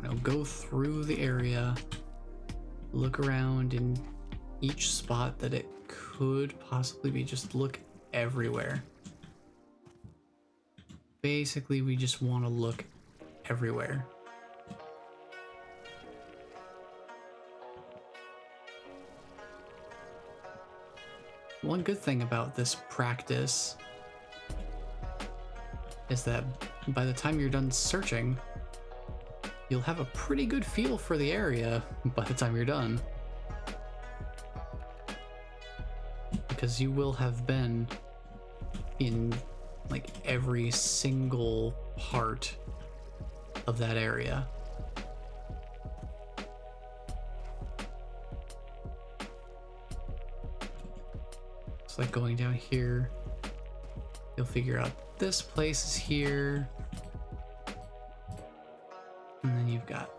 know, go through the area, look around in each spot that it could possibly be, just look everywhere. Basically, we just want to look everywhere. One good thing about this practice is that by the time you're done searching, you'll have a pretty good feel for the area by the time you're done. Because you will have been in like every single part of that area. It's like going down here, you'll figure out this place is here, and then you've got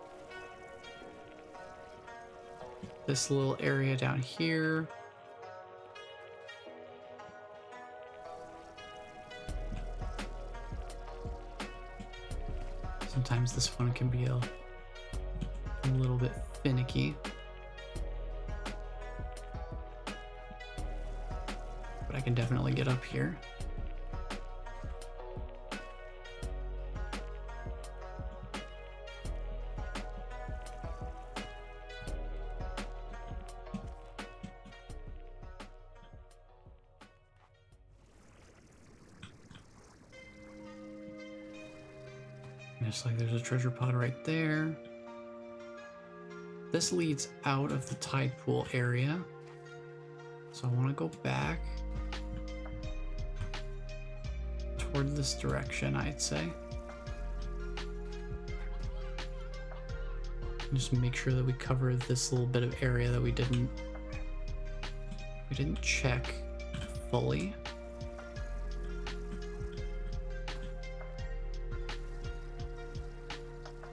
this little area down here. Sometimes this one can be a little bit finicky, but I can definitely get up here. Just like there's a treasure pod right there. This leads out of the tide pool area. So I want to go back toward this direction, I'd say. Just make sure that we cover this little bit of area that we didn't check fully.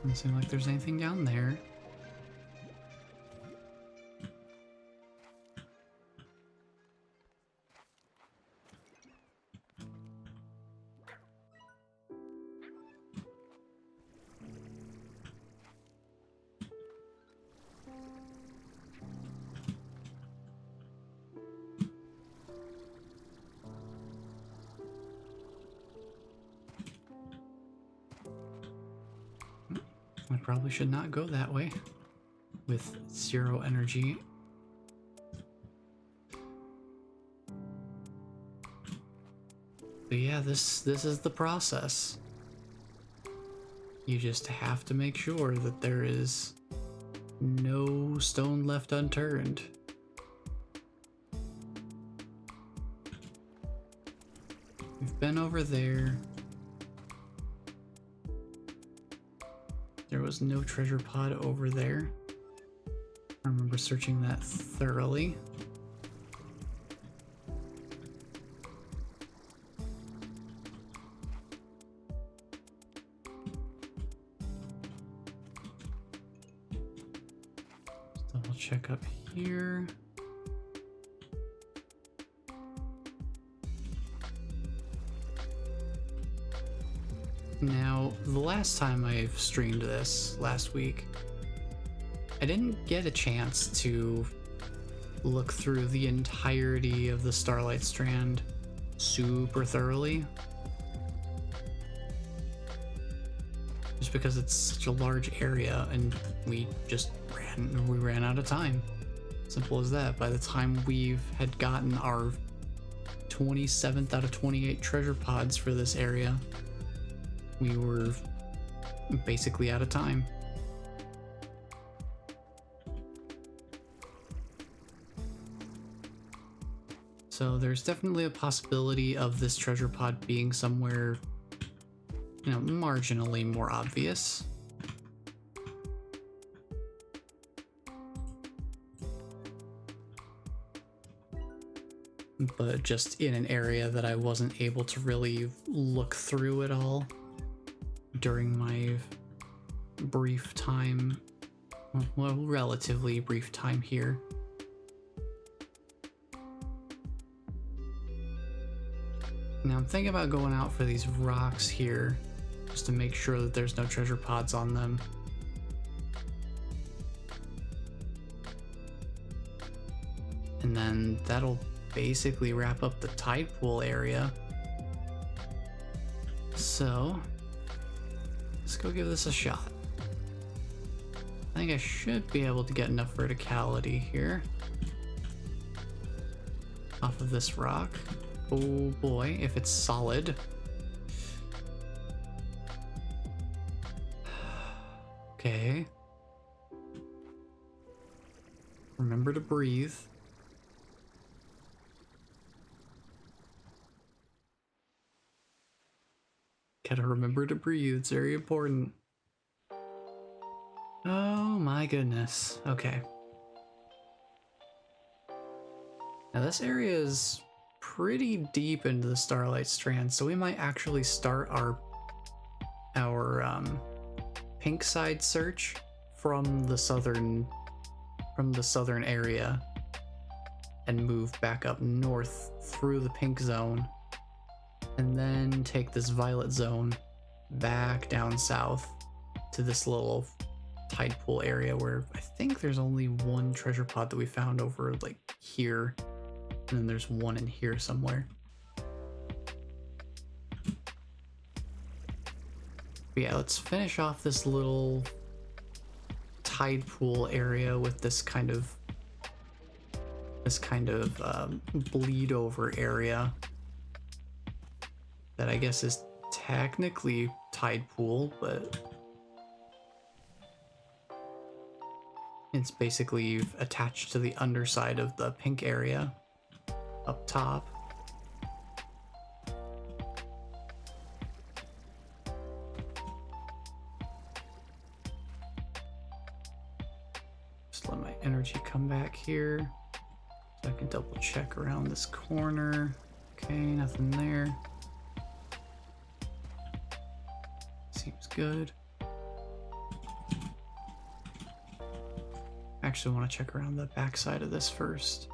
Doesn't seem like there's anything down there. I probably should not go that way with 0 energy. But yeah, this is the process. You just have to make sure that there is no stone left unturned. We've been over there. There was no treasure pod over there. I remember searching that thoroughly. Still Double check up here. Now, the last time I've streamed this, last week, I didn't get a chance to look through the entirety of the Starlight Strand super thoroughly. Just because it's such a large area and we ran out of time. Simple as that. By the time we had gotten our 27th out of 28 treasure pods for this area, we were basically out of time. So there's definitely a possibility of this treasure pod being somewhere, you know, marginally more obvious. But just in an area that I wasn't able to really look through at all during my brief time, well, relatively brief time here. Now I'm thinking about going out for these rocks here, just to make sure that there's no treasure pods on them. And then that'll basically wrap up the tide pool area. So let's go give this a shot. I think I should be able to get enough verticality here off of this rock. Oh boy, if it's solid. Okay. Remember to breathe. Gotta remember to breathe, it's very important. Oh my goodness. Okay. Now this area is pretty deep into the Starlight Strand, so we might actually start our pink side search from the southern area and move back up north through the pink zone, and then take this violet zone back down south to this little tide pool area where I think there's only one treasure pod that we found over like here, and then there's one in here somewhere. But yeah, let's finish off this little tide pool area with this kind of bleed over area that I guess is technically tide pool, but it's basically attached to the underside of the pink area up top. Just let my energy come back here so I can double check around this corner. Okay, nothing there. Seems good. Actually want to check around the backside of this first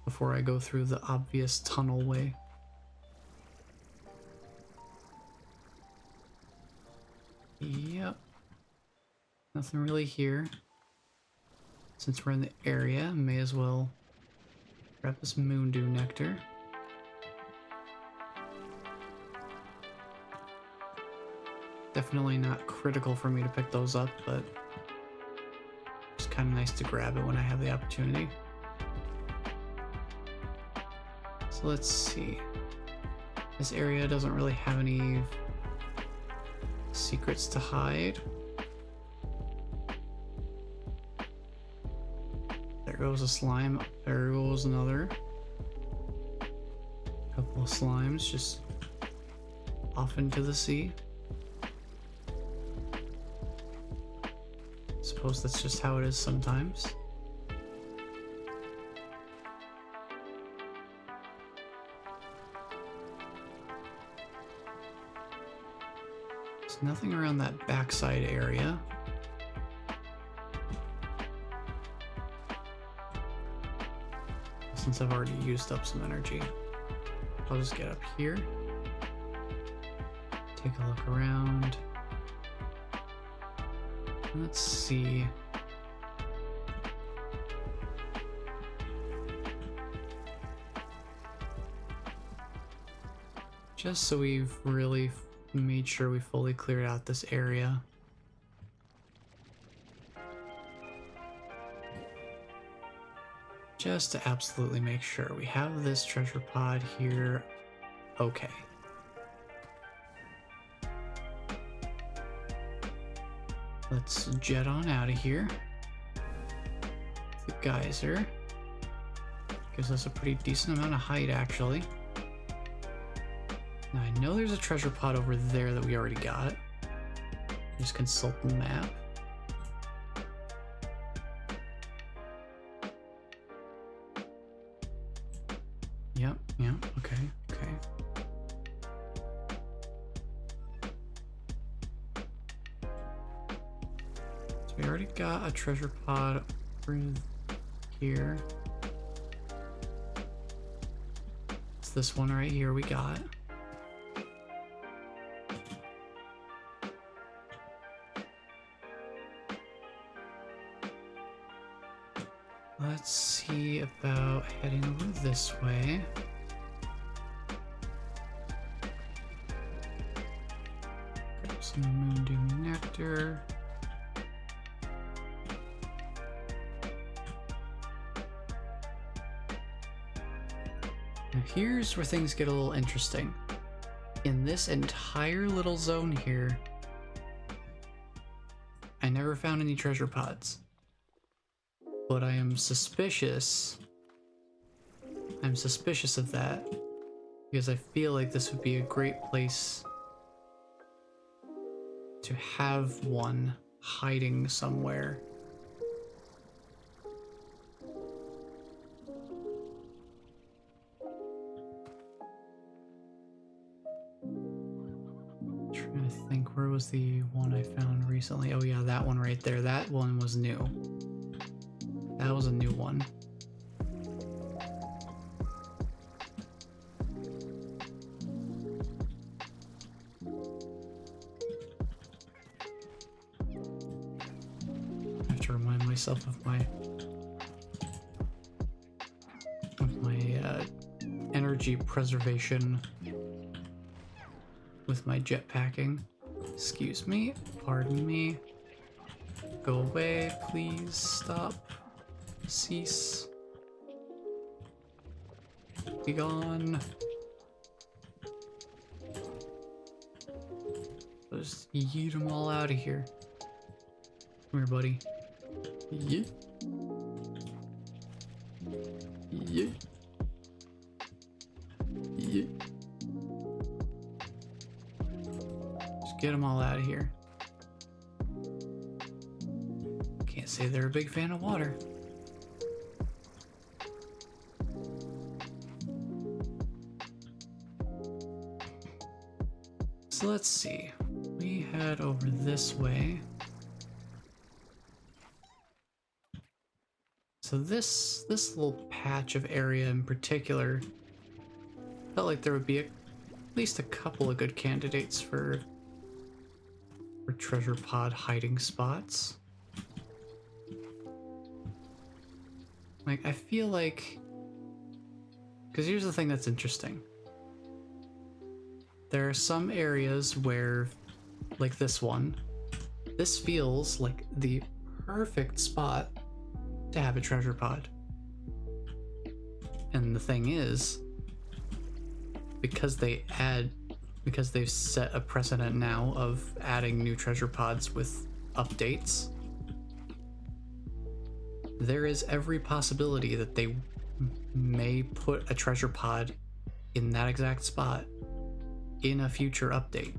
before I go through the obvious tunnel way. Yep. Nothing really here. Since we're in the area, may as well grab this moondew nectar. Definitely not critical for me to pick those up, but it's kind of nice to grab it when I have the opportunity. So let's see. This area doesn't really have any secrets to hide. There goes a slime. There goes another. Couple of slimes just off into the sea. Suppose that's just how it is sometimes. There's nothing around that backside area. since I've already used up some energy. I'll just get up here, take a look around. Let's see. Just so we've really made sure we fully cleared out this area. Just to absolutely make sure we have this treasure pod here. Okay. Let's jet on out of here. The geyser gives us a pretty decent amount of height, actually. Now I know there's a treasure pod over there that we already got. Just consult the map. Yep, okay. So we already got a treasure pod over here. It's this one right here we got. Let's see about heading over this way. Grab some moondew nectar. Now here's where things get a little interesting. In this entire little zone here, I never found any treasure pods. But I am suspicious. I'm suspicious of that because I feel like this would be a great place to have one hiding somewhere. Trying to think, where was the one I found recently? Oh yeah, that one right there. That one was new. That was a new one. I have to remind myself of my energy preservation with my jetpacking. Excuse me, pardon me. Go away, please stop. Cease. Be gone. Just yeet them all out of here. Come here, buddy. Yeet. Yeet. Yeet. Just get them all out of here. Can't say they're a big fan of water. So let's see. We head over this way. So this little patch of area in particular felt like there would be at least a couple of good candidates for treasure pod hiding spots. Like, I feel like, because here's the thing that's interesting. There are some areas where, like this one, this feels like the perfect spot to have a treasure pod. And the thing is, because they've set a precedent now of adding new treasure pods with updates, there is every possibility that they may put a treasure pod in that exact spot in a future update.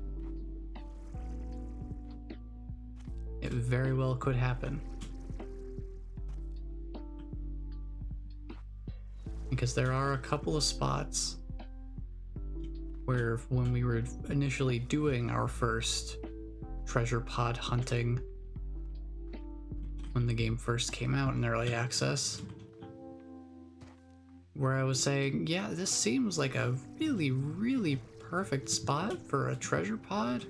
It very well could happen. Because there are a couple of spots where when we were initially doing our first treasure pod hunting, when the game first came out in early access, where I was saying, yeah, this seems like a really, really perfect spot for a treasure pod.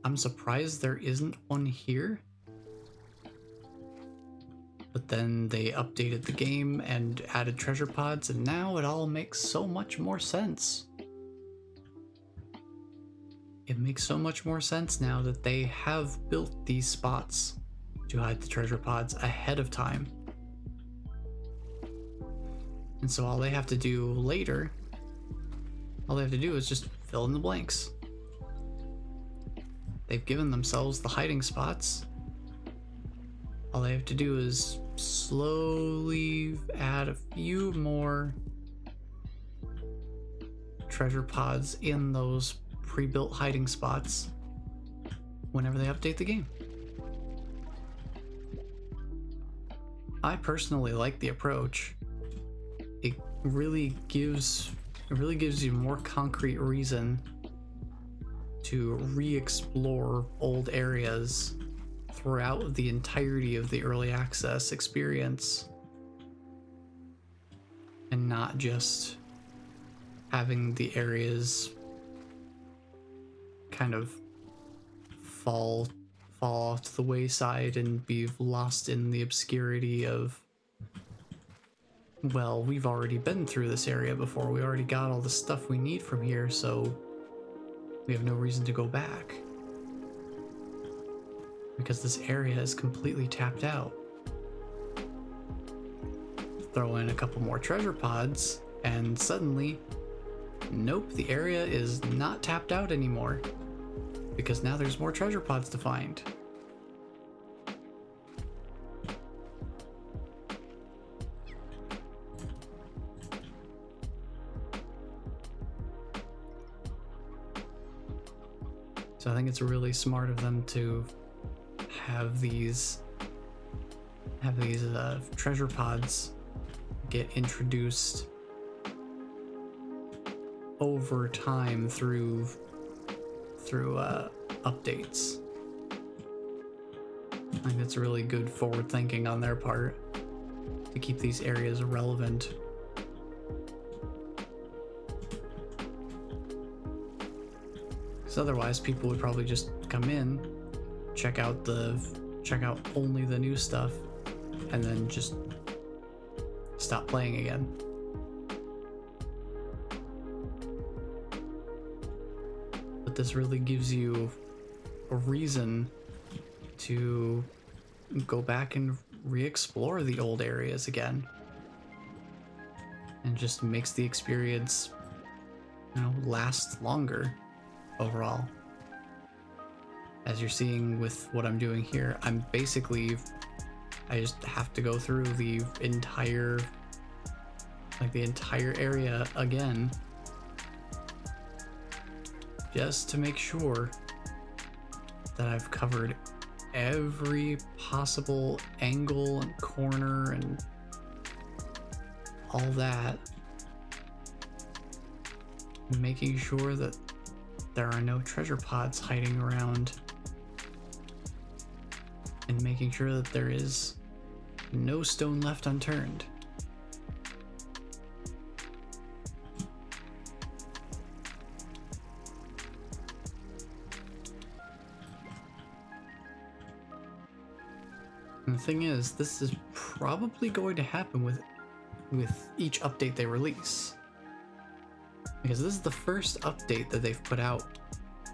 I'm surprised there isn't one here. But then they updated the game and added treasure pods, and now it all makes so much more sense. It makes so much more sense now that they have built these spots to hide the treasure pods ahead of time. And so all they have to do later, all they have to do is just fill in the blanks. They've given themselves the hiding spots. All they have to do is slowly add a few more treasure pods in those pre-built hiding spots whenever they update the game. I personally like the approach. It really gives you more concrete reason to re-explore old areas throughout the entirety of the early access experience, and not just having the areas kind of fall off to the wayside and be lost in the obscurity of, well, we've already been through this area before, we already got all the stuff we need from here, so we have no reason to go back. Because this area is completely tapped out. Throw in a couple more treasure pods, and suddenly, nope, the area is not tapped out anymore. Because now there's more treasure pods to find. So I think it's really smart of them to have these treasure pods get introduced over time through updates. I think that's really good forward thinking on their part to keep these areas relevant. Because otherwise people would probably just come in, check out only the new stuff, and then just stop playing again. But this really gives you a reason to go back and re-explore the old areas again, and just makes the experience, last longer overall. As you're seeing with what I'm doing here, I just have to go through the entire area again, just to make sure that I've covered every possible angle and corner and all that, making sure that there are no treasure pods hiding around, and making sure that there is no stone left unturned. And the thing is, this is probably going to happen with each update they release, because this is the first update that they've put out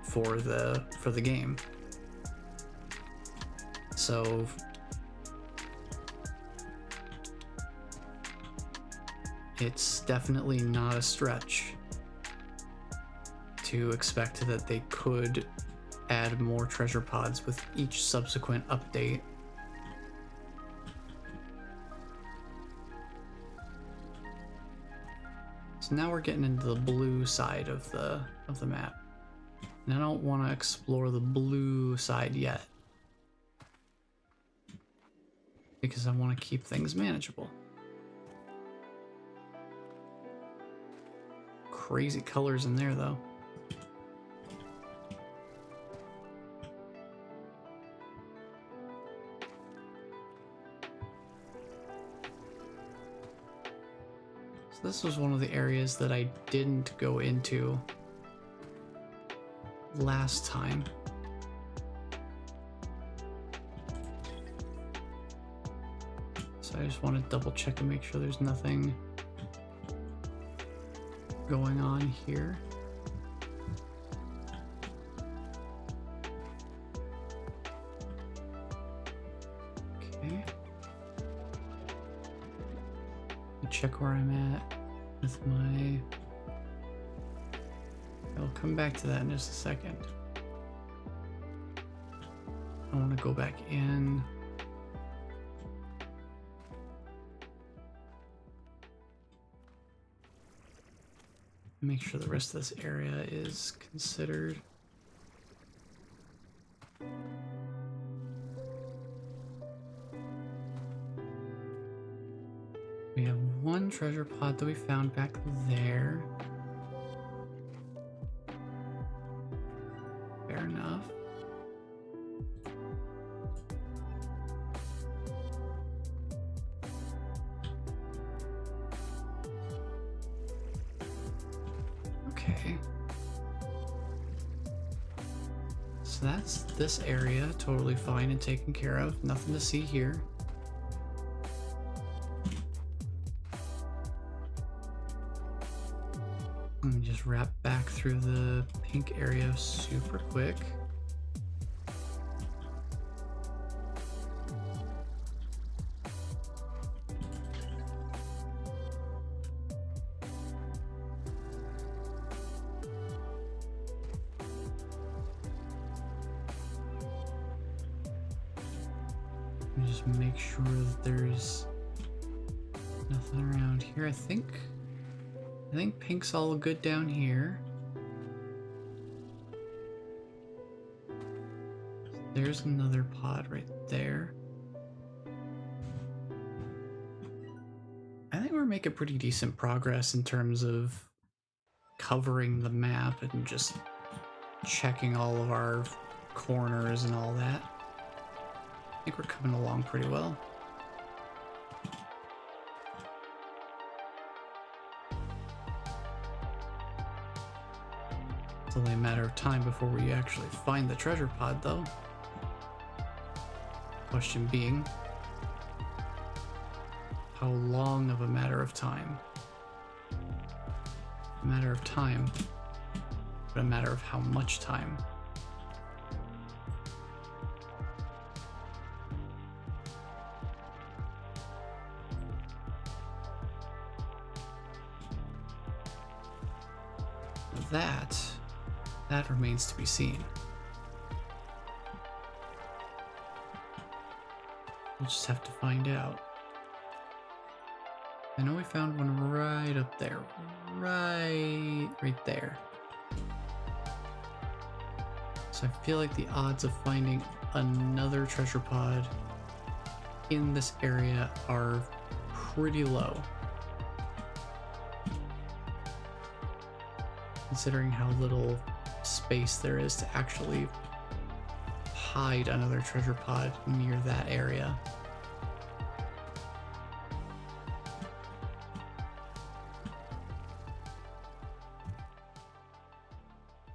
for the game. So it's definitely not a stretch to expect that they could add more treasure pods with each subsequent update. So now we're getting into the blue side of the map. And I don't want to explore the blue side yet, because I want to keep things manageable. Crazy colors in there though. This was one of the areas that I didn't go into last time. So I just want to double check and make sure there's nothing going on here. Okay. Check where I'm at with my... I'll come back to that in just a second. I want to go back in. Make sure the rest of this area is considered. We have one treasure pod that we found back there. Fair enough. Okay. So that's this area, totally fine and taken care of. Nothing to see here. Let me just wrap back through the pink area super quick. Let me just make sure that there's nothing around here. I think pink's all good down here. There's another pod right there. I think we're making pretty decent progress in terms of covering the map and just checking all of our corners and all that. I think we're coming along pretty well. It's only a matter of time before we actually find the treasure pod, though. Question being, how long of a matter of time? A matter of time, but a matter of how much time? That remains to be seen. We'll just have to find out. I know we found one right up there. Right there. So I feel like the odds of finding another treasure pod in this area are pretty low. Considering how little space there is to actually hide another treasure pod near that area.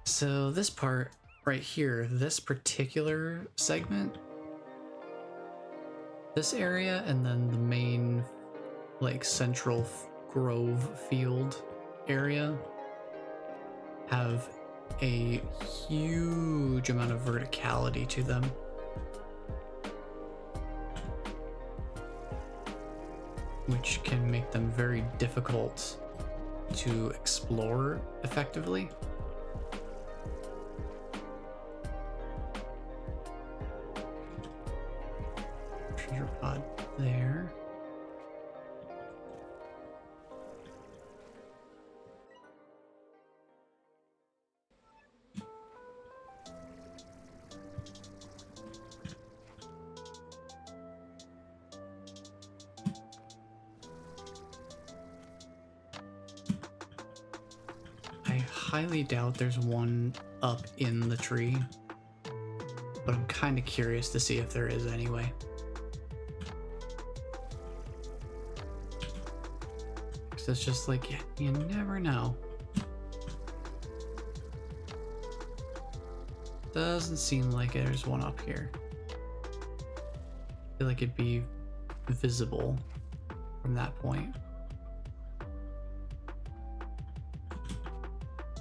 So this part right here, this particular segment, this area, and then the main like central grove field area have a huge amount of verticality to them. Which can make them very difficult to explore effectively. Treasure pod there. Highly doubt there's one up in the tree, but I'm kind of curious to see if there is anyway. Because it's just like, you never know. Doesn't seem like there's one up here. I feel like it'd be visible from that point.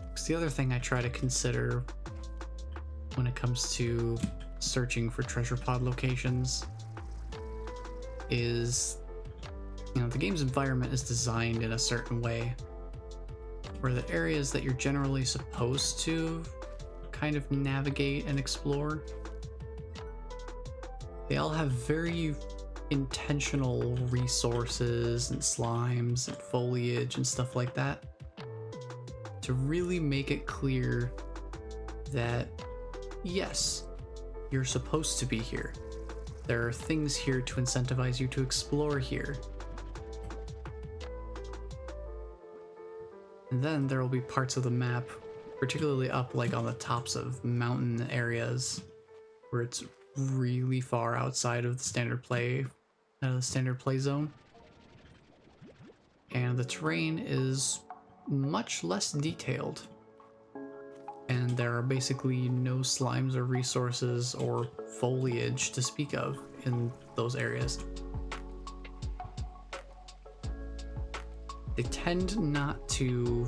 Because the other thing I try to consider when it comes to searching for treasure pod locations is, you know, the game's environment is designed in a certain way where the areas that you're generally supposed to kind of navigate and explore, they all have very intentional resources and slimes and foliage and stuff like that to really make it clear that yes, you're supposed to be here. There are things here to incentivize you to explore here. And then there will be parts of the map, particularly up like on the tops of mountain areas, where it's really far outside of the standard play zone. And the terrain is much less detailed. And there are basically no slimes or resources or foliage to speak of in those areas. They tend not to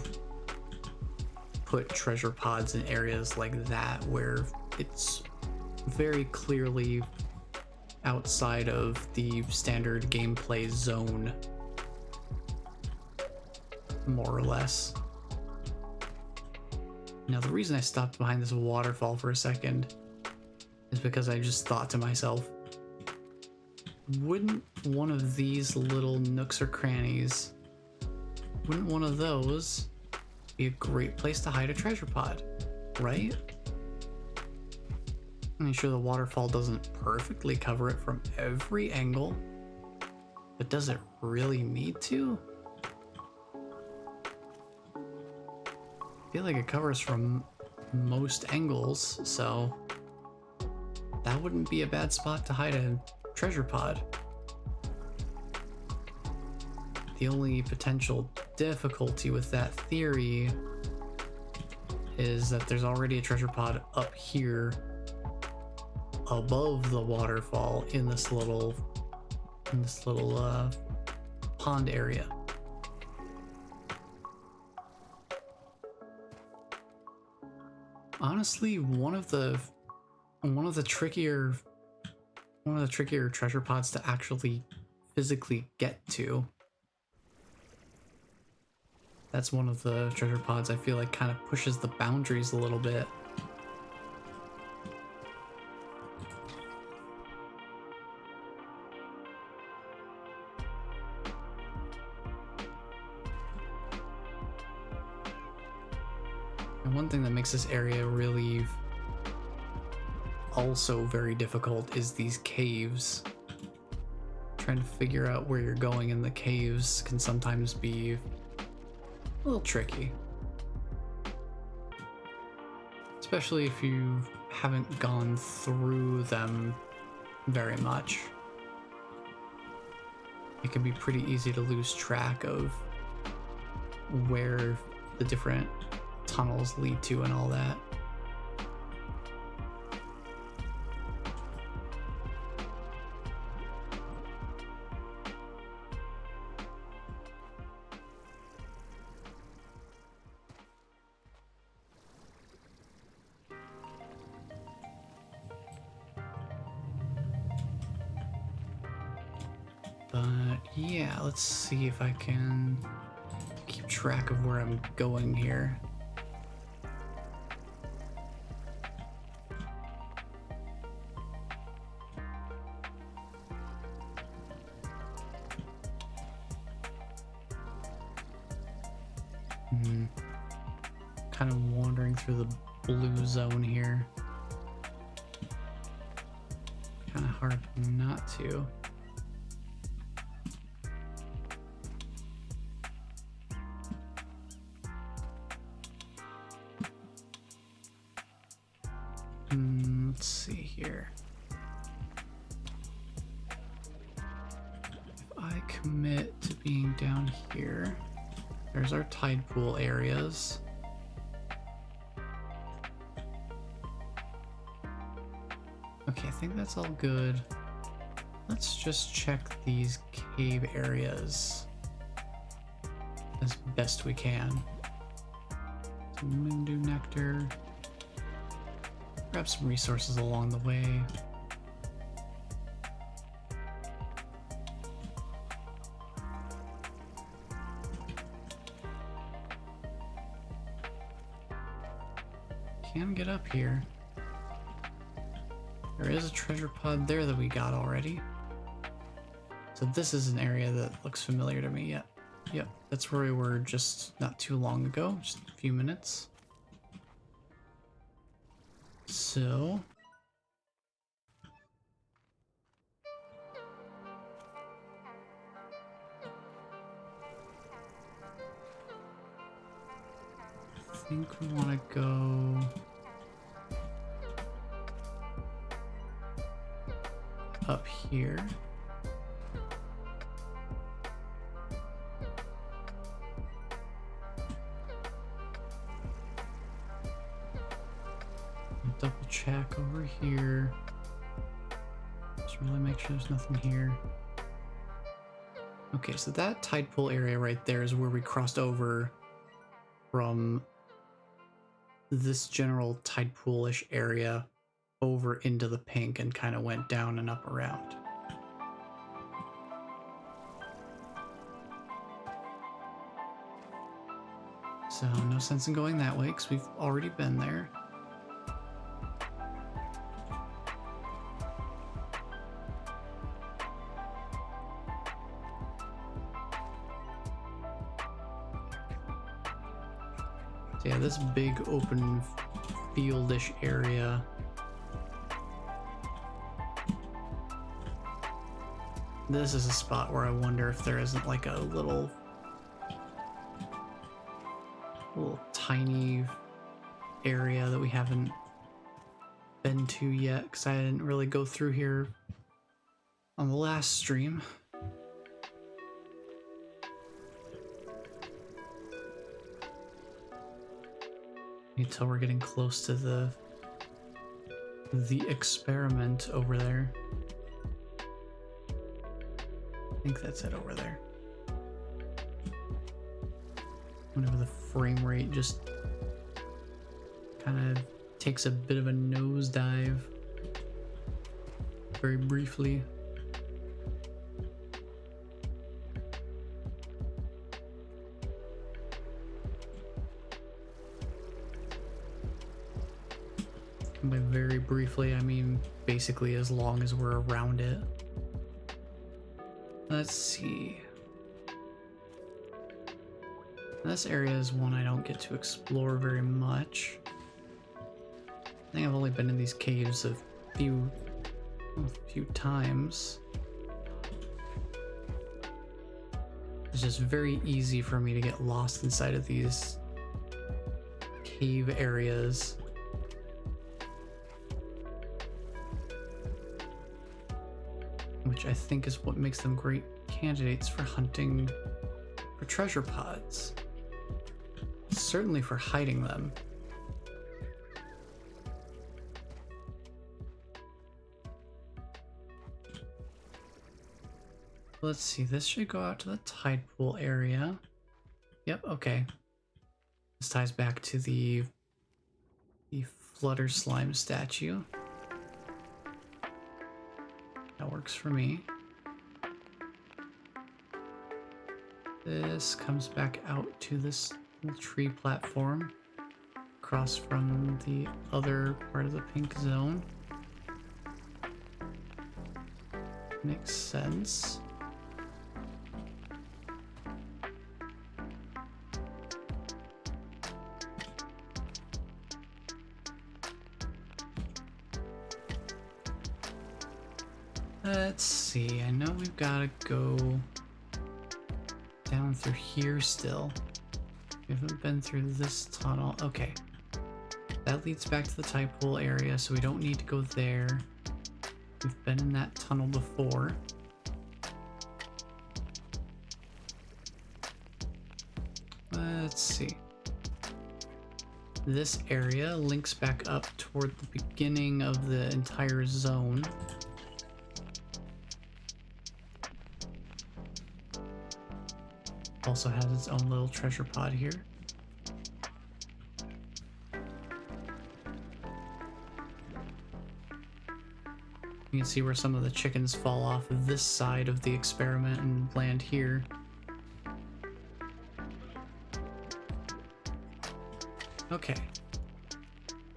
put treasure pods in areas like that where it's very clearly outside of the standard gameplay zone, more or less. Now, the reason I stopped behind this waterfall for a second is because I just thought to myself, wouldn't one of these little nooks or crannies, wouldn't one of those be a great place to hide a treasure pod, right? I mean, sure, the waterfall doesn't perfectly cover it from every angle, but does it really need to? I feel like it covers from most angles, so that wouldn't be a bad spot to hide a treasure pod. The only potential difficulty with that theory is that there's already a treasure pod up here above the waterfall in this little pond area. Honestly, one of the trickier treasure pods to actually physically get to. That's one of the treasure pods I feel like kind of pushes the boundaries a little bit. And one thing that makes this area really also very difficult is these caves. Trying to figure out where you're going in the caves can sometimes be a little tricky. Especially if you haven't gone through them very much. It can be pretty easy to lose track of where the different tunnels lead to and all that. But yeah, let's see if I can keep track of where I'm going here. Kind of wandering through the blue zone here. Kind of hard not to. Let's see here. If I commit to being down here, There's our tide pool areas. Okay, I think that's all good. Let's just check these cave areas as best we can. Some Moondew nectar. Grab some resources along the way. Can get up here. There is a treasure pod there that we got already. So this is an area that looks familiar to me. Yep, that's where we were just not too long ago, just a few minutes. So I think we want to go up here. Double check over here. Just really make sure there's nothing here. Okay, so that tide pool area right there is where we crossed over from this general tide pool-ish area over into the pink and kind of went down and up around. So no sense in going that way because we've already been there. So yeah, this big open fieldish area. This is a spot where I wonder if there isn't like a little tiny area that we haven't been to yet, because I didn't really go through here on the last stream. Until we're getting close to the experiment over there. I think that's it over there. Whenever the frame rate just kind of takes a bit of a nosedive very briefly. And by very briefly, I mean basically as long as we're around it. Let's see. This area is one I don't get to explore very much. I think I've only been in these caves a few times. It's just very easy for me to get lost inside of these cave areas. Which I think is what makes them great candidates for hunting for treasure pods. Certainly for hiding them. Let's see, this should go out to the tide pool area. Yep, okay. This ties back to the Flutter Slime statue. That works for me. This comes back out to this little tree platform across from the other part of the pink zone. Makes sense. Let's see, I know we've got to go down through here still. We haven't been through this tunnel. Okay. That leads back to the tide pool area, so we don't need to go there. We've been in that tunnel before. Let's see. This area links back up toward the beginning of the entire zone. Also has its own little treasure pod here. You can see where some of the chickens fall off of this side of the experiment and land here. Okay.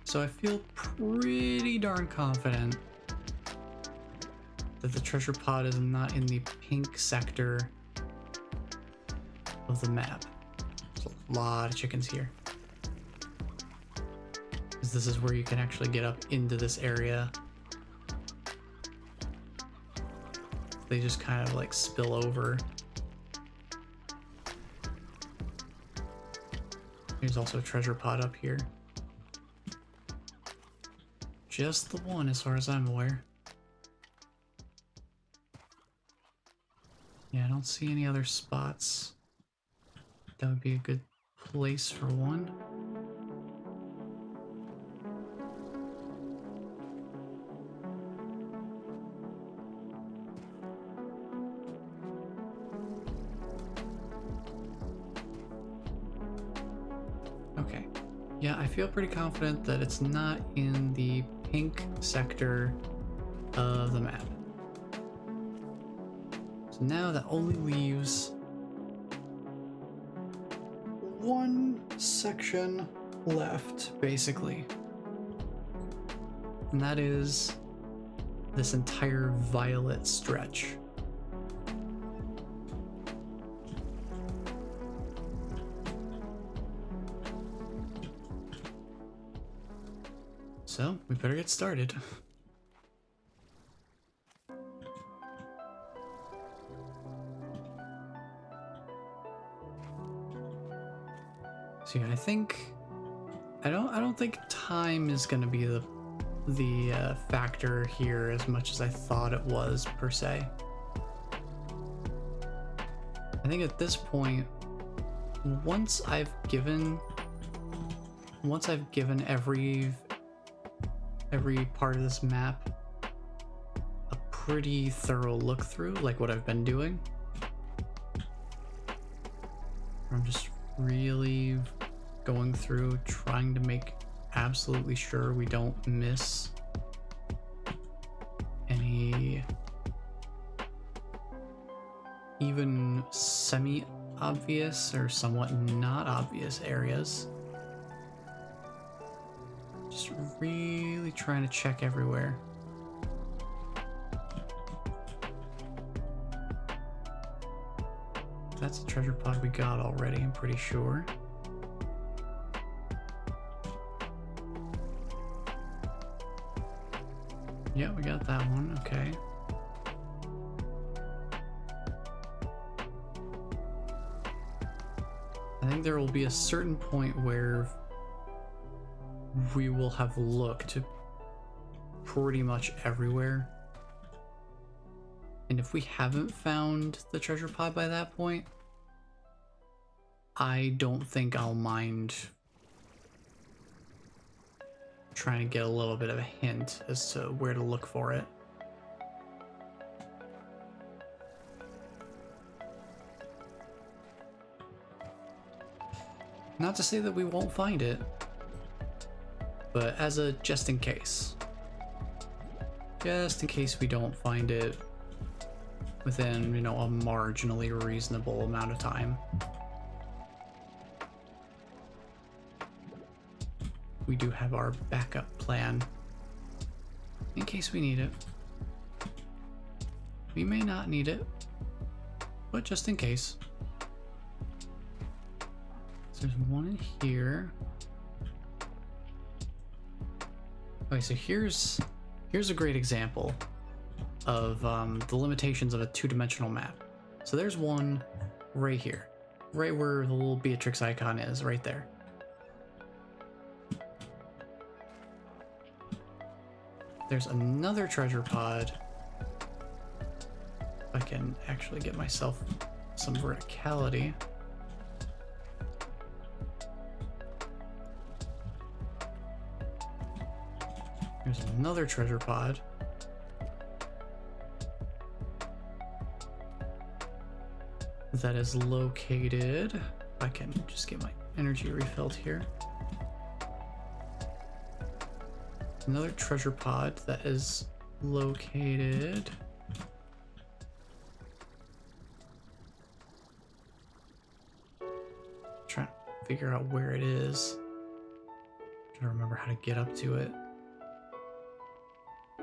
So I feel pretty darn confident that the treasure pod is not in the pink sector of the map. There's a lot of chickens here. Because this is where you can actually get up into this area. They just kind of like spill over. There's also a treasure pod up here. Just the one as far as I'm aware. Yeah, I don't see any other spots. That would be a good place for one. Okay. Yeah, I feel pretty confident that it's not in the pink sector of the map. So now that only leaves one section left, basically. And that is this entire violet stretch. So, we better get started. So yeah, I don't think time is gonna be the factor here as much as I thought it was per se. I think at this point, once I've given every part of this map a pretty thorough look through, like what I've been doing, I'm just really going through trying to make absolutely sure we don't miss any even semi-obvious or somewhat not obvious areas. Just really trying to check everywhere. That's a treasure pod we got already, I'm pretty sure. Yeah, we got that one, okay. I think there will be a certain point where we will have looked pretty much everywhere. And if we haven't found the treasure pod by that point, I don't think I'll mind trying to get a little bit of a hint as to where to look for it. Not to say that we won't find it, but as a just in case. Just in case we don't find it within, you know, a marginally reasonable amount of time. We do have our backup plan in case we need it. We may not need it, but just in case. So there's one in here. Okay, so here's a great example of the limitations of a two-dimensional map. So there's one right here, right where the little Beatrix icon is, right there. There's another treasure pod. If I can actually get myself some verticality. There's another treasure pod. That is located. I can just get my energy refilled here. Another treasure pod that is located. Trying to figure out where it is. Trying to remember how to get up to it.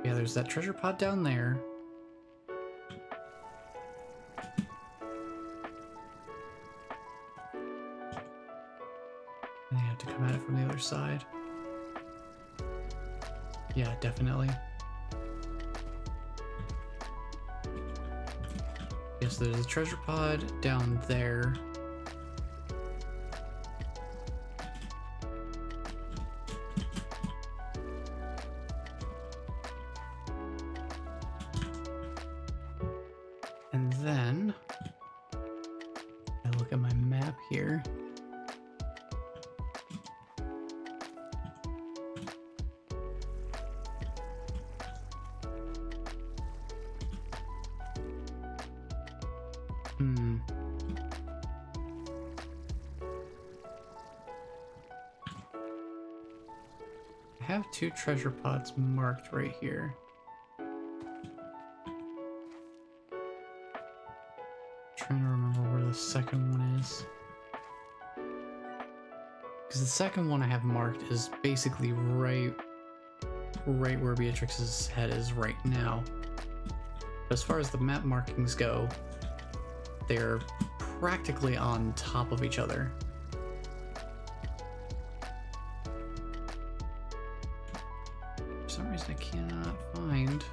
Yeah, there's that treasure pod down there. And you have to come at it from the other side. Yeah, definitely. Yes, there's a treasure pod down there. And then I look at my map here. I have 2 treasure pods marked right here. Trying to remember where the second one is. Because the second one I have marked is basically right where Beatrix's head is right now. But as far as the map markings go, they're practically on top of each other. For some reason I cannot find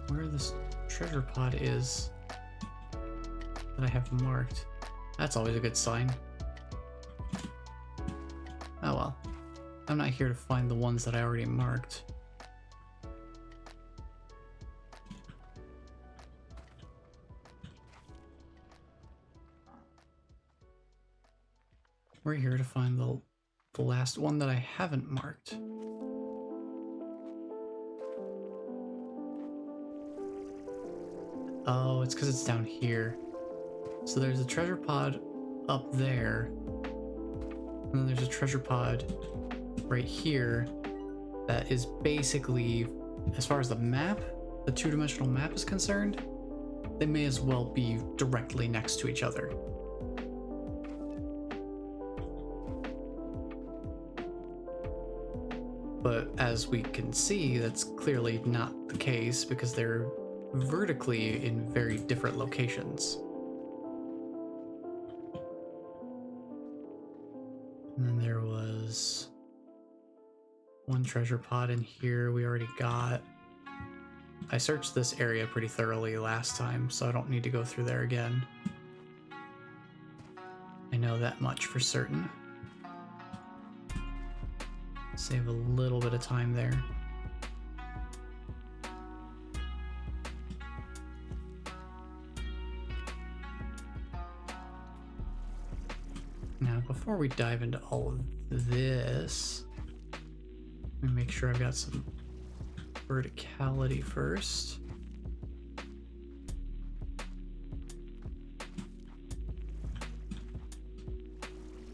where this treasure pod is that I have marked. That's always a good sign. Oh well. I'm not here to find the ones that I already marked. We're here to find the last one that I haven't marked. Oh, it's because it's down here. So there's a treasure pod up there. And then there's a treasure pod right here that is basically, as far as the map, the 2-dimensional map is concerned, they may as well be directly next to each other. But as we can see, that's clearly not the case because they're vertically in very different locations. And then there was one treasure pod in here we already got. I searched this area pretty thoroughly last time, so I don't need to go through there again. I know that much for certain. Save a little bit of time there. Now, before we dive into all of this, let me make sure I've got some verticality first.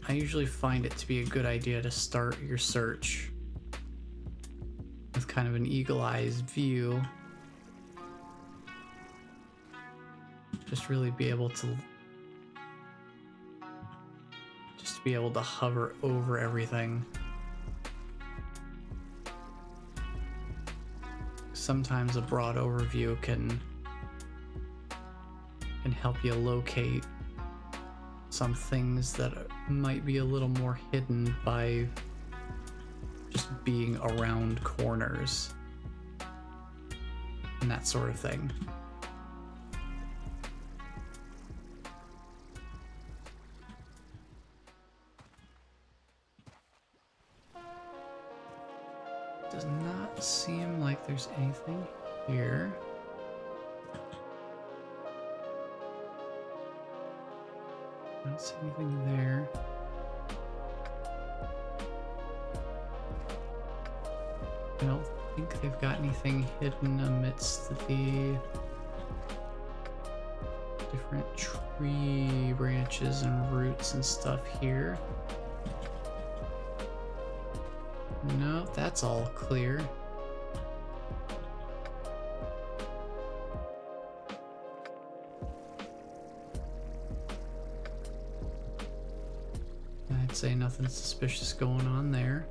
I usually find it to be a good idea to start your search with kind of an eagle-eyed view. Just really be able to hover over everything. Sometimes a broad overview can help you locate some things that might be a little more hidden by just being around corners and that sort of thing. Does not seem like there's anything here. I don't see anything there. I don't think they've got anything hidden amidst the different tree branches and roots and stuff here. No, that's all clear. I'd say nothing suspicious going on there.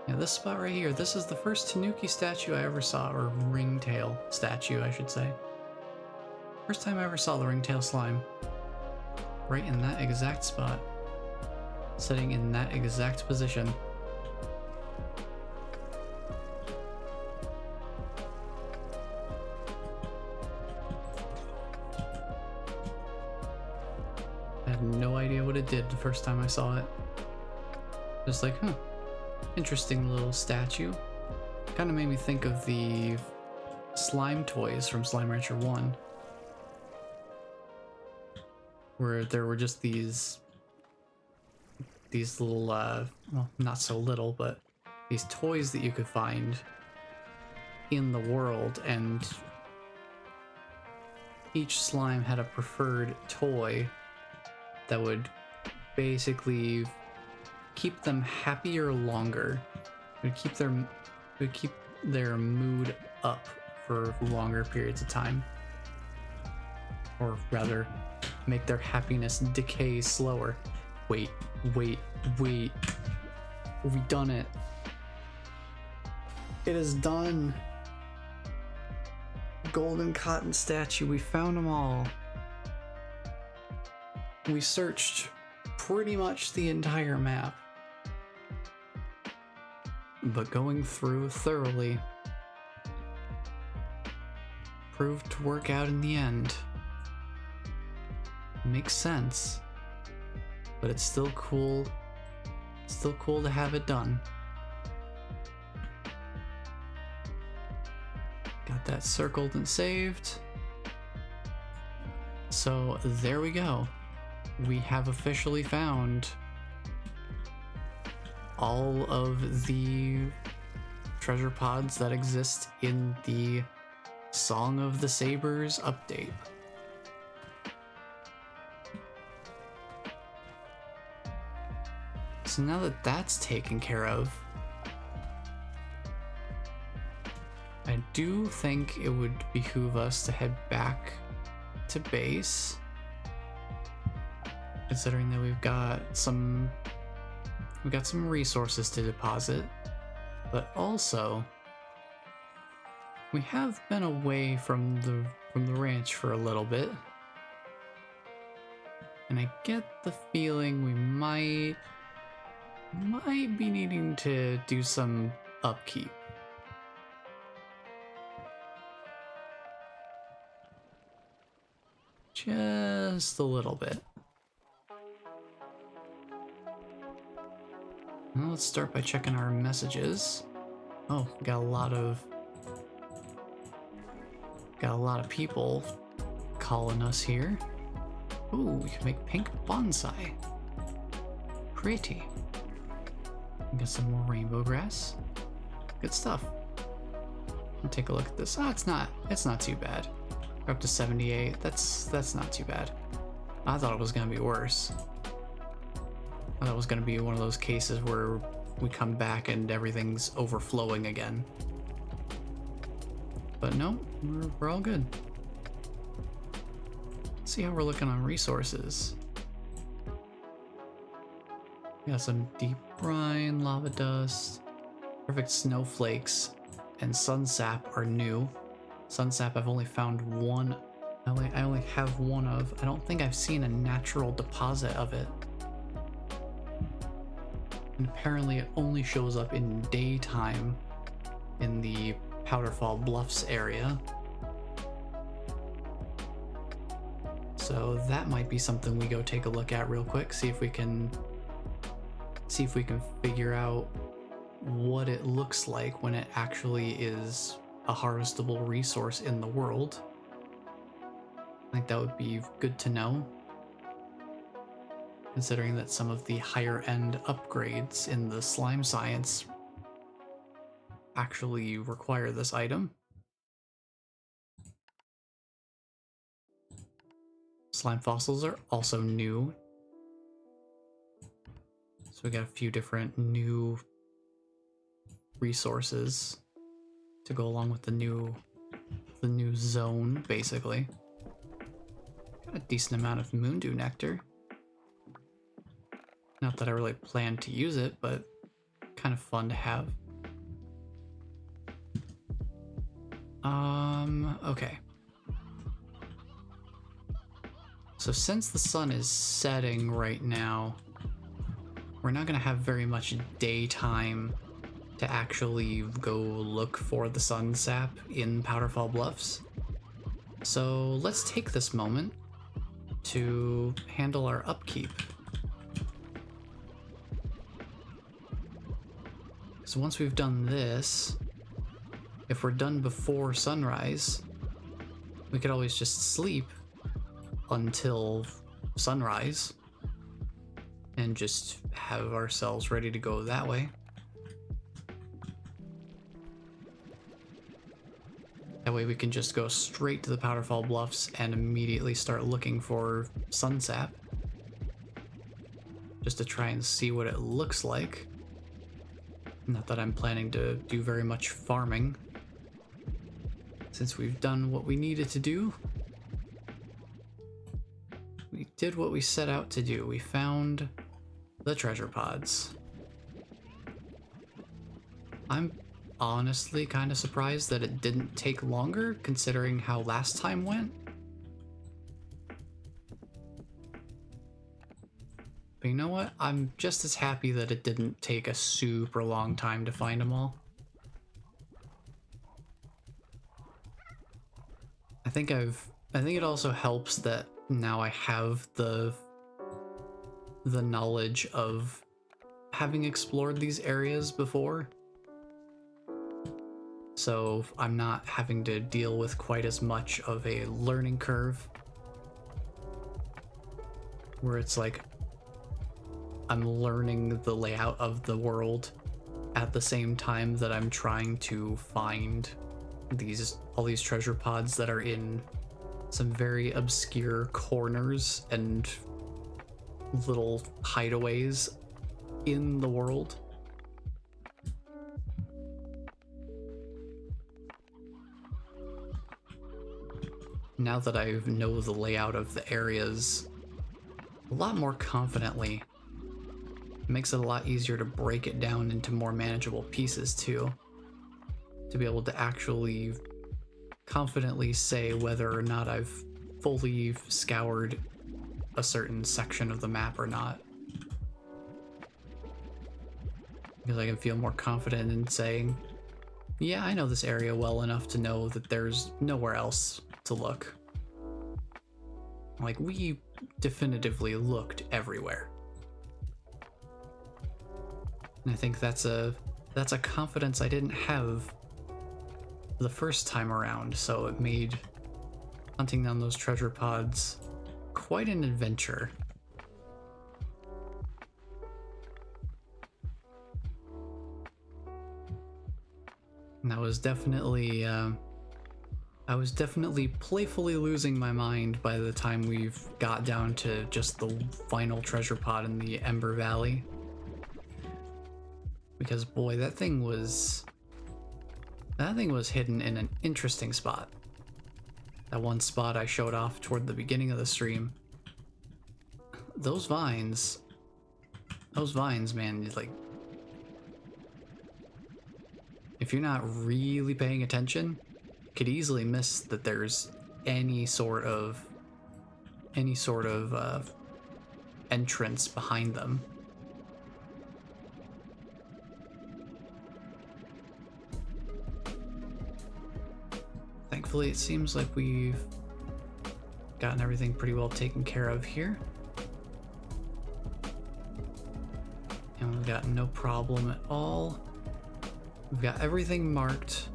Yeah, this spot right here, this is the first Tanuki statue I ever saw, or ringtail statue, I should say. First time I ever saw the ringtail slime. Right in that exact spot. Sitting in that exact position. I had no idea what it did the first time I saw it. Just like, huh. Interesting little statue. Kind of made me think of the slime toys from Slime Rancher 1. Where there were just these little, well, not so little, but these toys that you could find in the world, and each slime had a preferred toy that would basically keep them happier longer. It would keep their mood up for longer periods of time. Or rather, make their happiness decay slower. Wait. We've done it. It is done. Golden cotton statue, we found them all. We searched pretty much the entire map. But going through thoroughly proved to work out in the end. Makes sense, but it's still cool. It's still cool to have it done. Got that circled and saved. So there we go. We have officially found all of the treasure pods that exist in the Song of the Sabers update. So now that that's taken care of, I do think it would behoove us to head back to base, considering that we've got some resources to deposit, but also we have been away from the ranch for a little bit, and I get the feeling we might be needing to do some upkeep. Just a little bit. Well, let's start by checking our messages. Oh, got a lot of people calling us here. Ooh, we can make pink bonsai. Pretty. Got some more rainbow grass. Good stuff. Take a look at this. Oh, it's not too bad. We're up to 78. That's not too bad. I thought it was gonna be worse. I thought it was gonna be one of those cases where we come back and everything's overflowing again. But no, we're all good. Let's see how we're looking on resources. We got some deep brine, lava dust, perfect snowflakes, and sunsap are new. Sunsap I've only found one. I only have one of. I don't think I've seen a natural deposit of it. And apparently it only shows up in daytime in the Powderfall Bluffs area. So that might be something we go take a look at real quick, see if we can figure out what it looks like when it actually is a harvestable resource in the world. I think that would be good to know. considering that some of the higher end upgrades in the slime science actually require this item. Slime fossils are also new. So we got a few different new resources to go along with the new zone, basically. Got a decent amount of moondew nectar. Not that I really planned to use it, but kind of fun to have. Okay. So since the sun is setting right now, we're not going to have very much daytime to actually go look for the sun sap in Powderfall Bluffs. So let's take this moment to handle our upkeep. So once we've done this, if we're done before sunrise, we could always just sleep until sunrise and just have ourselves ready to go that way. That way we can just go straight to the Powderfall Bluffs and immediately start looking for sunsap, just to try and see what it looks like. Not that I'm planning to do very much farming, since we've done what we needed to do. We did what we set out to do. We found the treasure pods. I'm honestly kind of surprised that it didn't take longer, considering how last time went. But you know what? I'm just as happy that it didn't take a super long time to find them all. I think it also helps that now I have the knowledge of having explored these areas before. So I'm not having to deal with quite as much of a learning curve, where it's like I'm learning the layout of the world at the same time that I'm trying to find all these treasure pods that are in some very obscure corners and little hideaways in the world. Now that I know the layout of the areas a lot more confidently, it makes it a lot easier to break it down into more manageable pieces too, to be able to actually confidently say whether or not I've fully scoured a certain section of the map or not. Because I can feel more confident in saying, yeah, I know this area well enough to know that there's nowhere else to look. Like, we definitively looked everywhere. And I think that's a confidence I didn't have the first time around, so it made hunting down those treasure pods quite an adventure. And I was definitely playfully losing my mind by the time we've got down to just the final treasure pod in the Ember Valley. Because boy, that thing was hidden in an interesting spot. That one spot I showed off toward the beginning of the stream. Those vines, man, like, if you're not really paying attention, you could easily miss that there's any sort of entrance behind them. Thankfully, it seems like we've gotten everything pretty well taken care of here. And we've got no problem at all. We've got everything marked.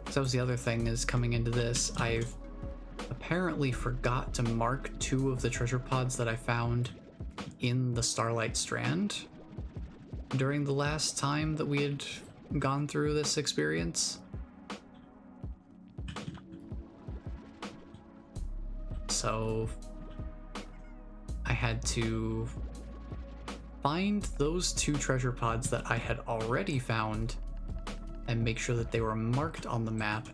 So that was the other thing, is coming into this, I've apparently forgot to mark 2 of the treasure pods that I found in the Starlight Strand during the last time that we had gone through this experience. So I had to find those 2 treasure pods that I had already found and make sure that they were marked on the map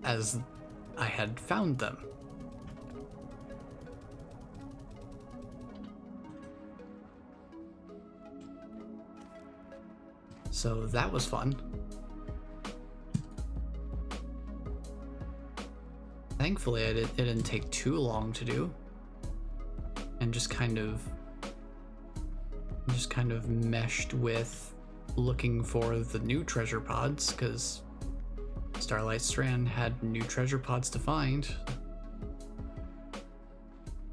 as I had found them. So that was fun. Thankfully, it didn't take too long to do, and just kind of meshed with looking for the new treasure pods, because Starlight Strand had new treasure pods to find.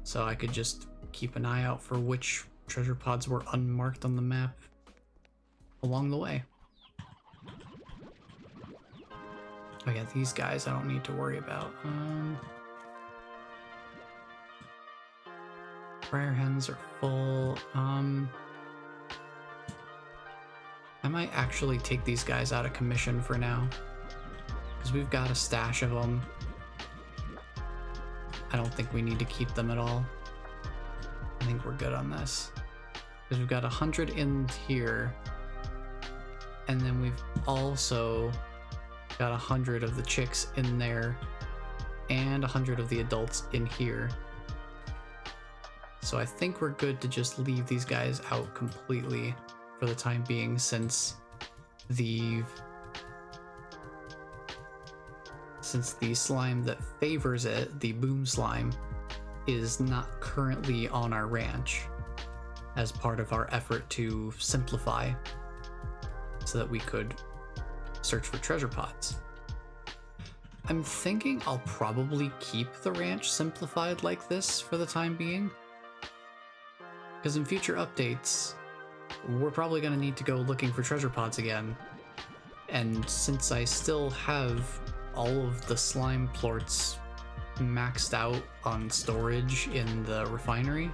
So I could just keep an eye out for which treasure pods were unmarked on the map along the way. Oh yeah, these guys I don't need to worry about. Prayer hens are full. I might actually take these guys out of commission for now, because we've got a stash of them. I don't think we need to keep them at all. I think we're good on this, because we've got 100 in here, and then we've also got 100 of the chicks in there and 100 of the adults in here. So I think we're good to just leave these guys out completely for the time being, since the slime that favors it, the boom slime, is not currently on our ranch as part of our effort to simplify so that we could search for treasure pods. I'm thinking I'll probably keep the ranch simplified like this for the time being, because in future updates we're probably going to need to go looking for treasure pods again, and since I still have all of the slime plorts maxed out on storage in the refinery,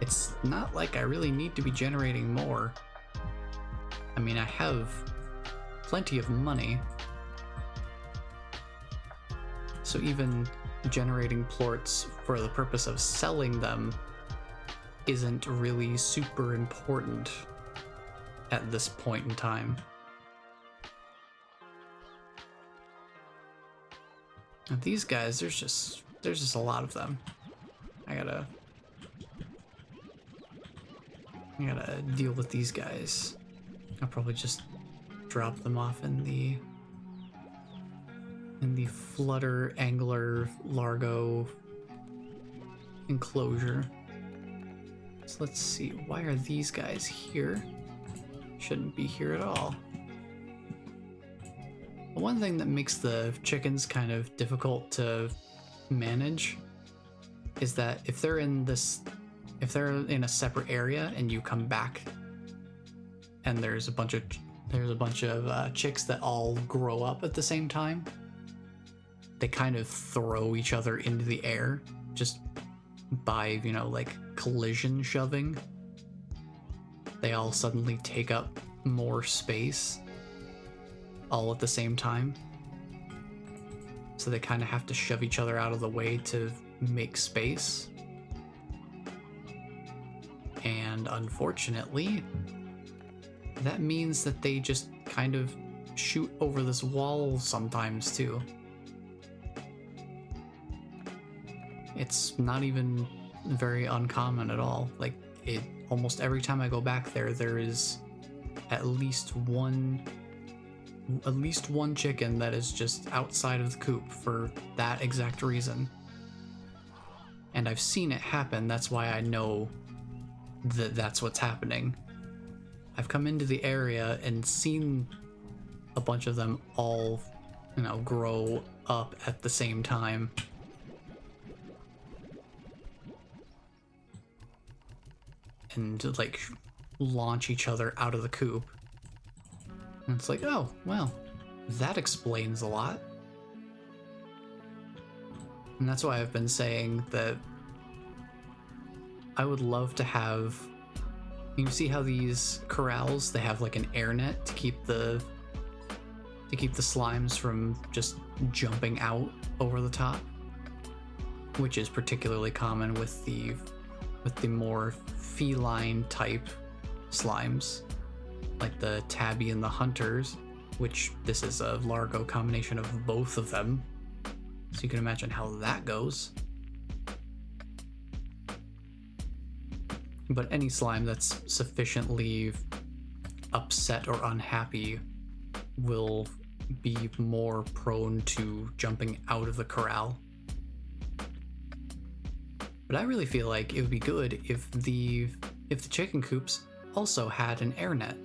it's not like I really need to be generating more. I mean, I have plenty of money, so even generating plorts for the purpose of selling them isn't really super important at this point in time. Now these guys, there's just a lot of them. I gotta deal with these guys. I'll probably just drop them off in the flutter angler largo enclosure. So let's see, why are these guys here? Shouldn't be here at all. One thing that makes the chickens kind of difficult to manage is that if they're in a separate area and you come back and there's a bunch of chicks that all grow up at the same time, they kind of throw each other into the air just by, like collision shoving. They all suddenly take up more space all at the same time. So they kind of have to shove each other out of the way to make space. And unfortunately, that means that they just kind of shoot over this wall sometimes too. It's not even very uncommon at all. Like, almost every time I go back there is at least one chicken that is just outside of the coop for that exact reason. And I've seen it happen, that's why I know that that's what's happening. I've come into the area and seen a bunch of them all, grow up at the same time. And, like, launch each other out of the coop. And it's like, oh, well, that explains a lot. And that's why I've been saying that I would love to have... You see how these corrals, they have like an air net to keep the slimes from just jumping out over the top, which is particularly common with the more feline type slimes, like the tabby and the hunters, which this is a Largo combination of both of them. So you can imagine how that goes. But any slime that's sufficiently upset or unhappy will be more prone to jumping out of the corral. But I really feel like it would be good if the chicken coops also had an air net.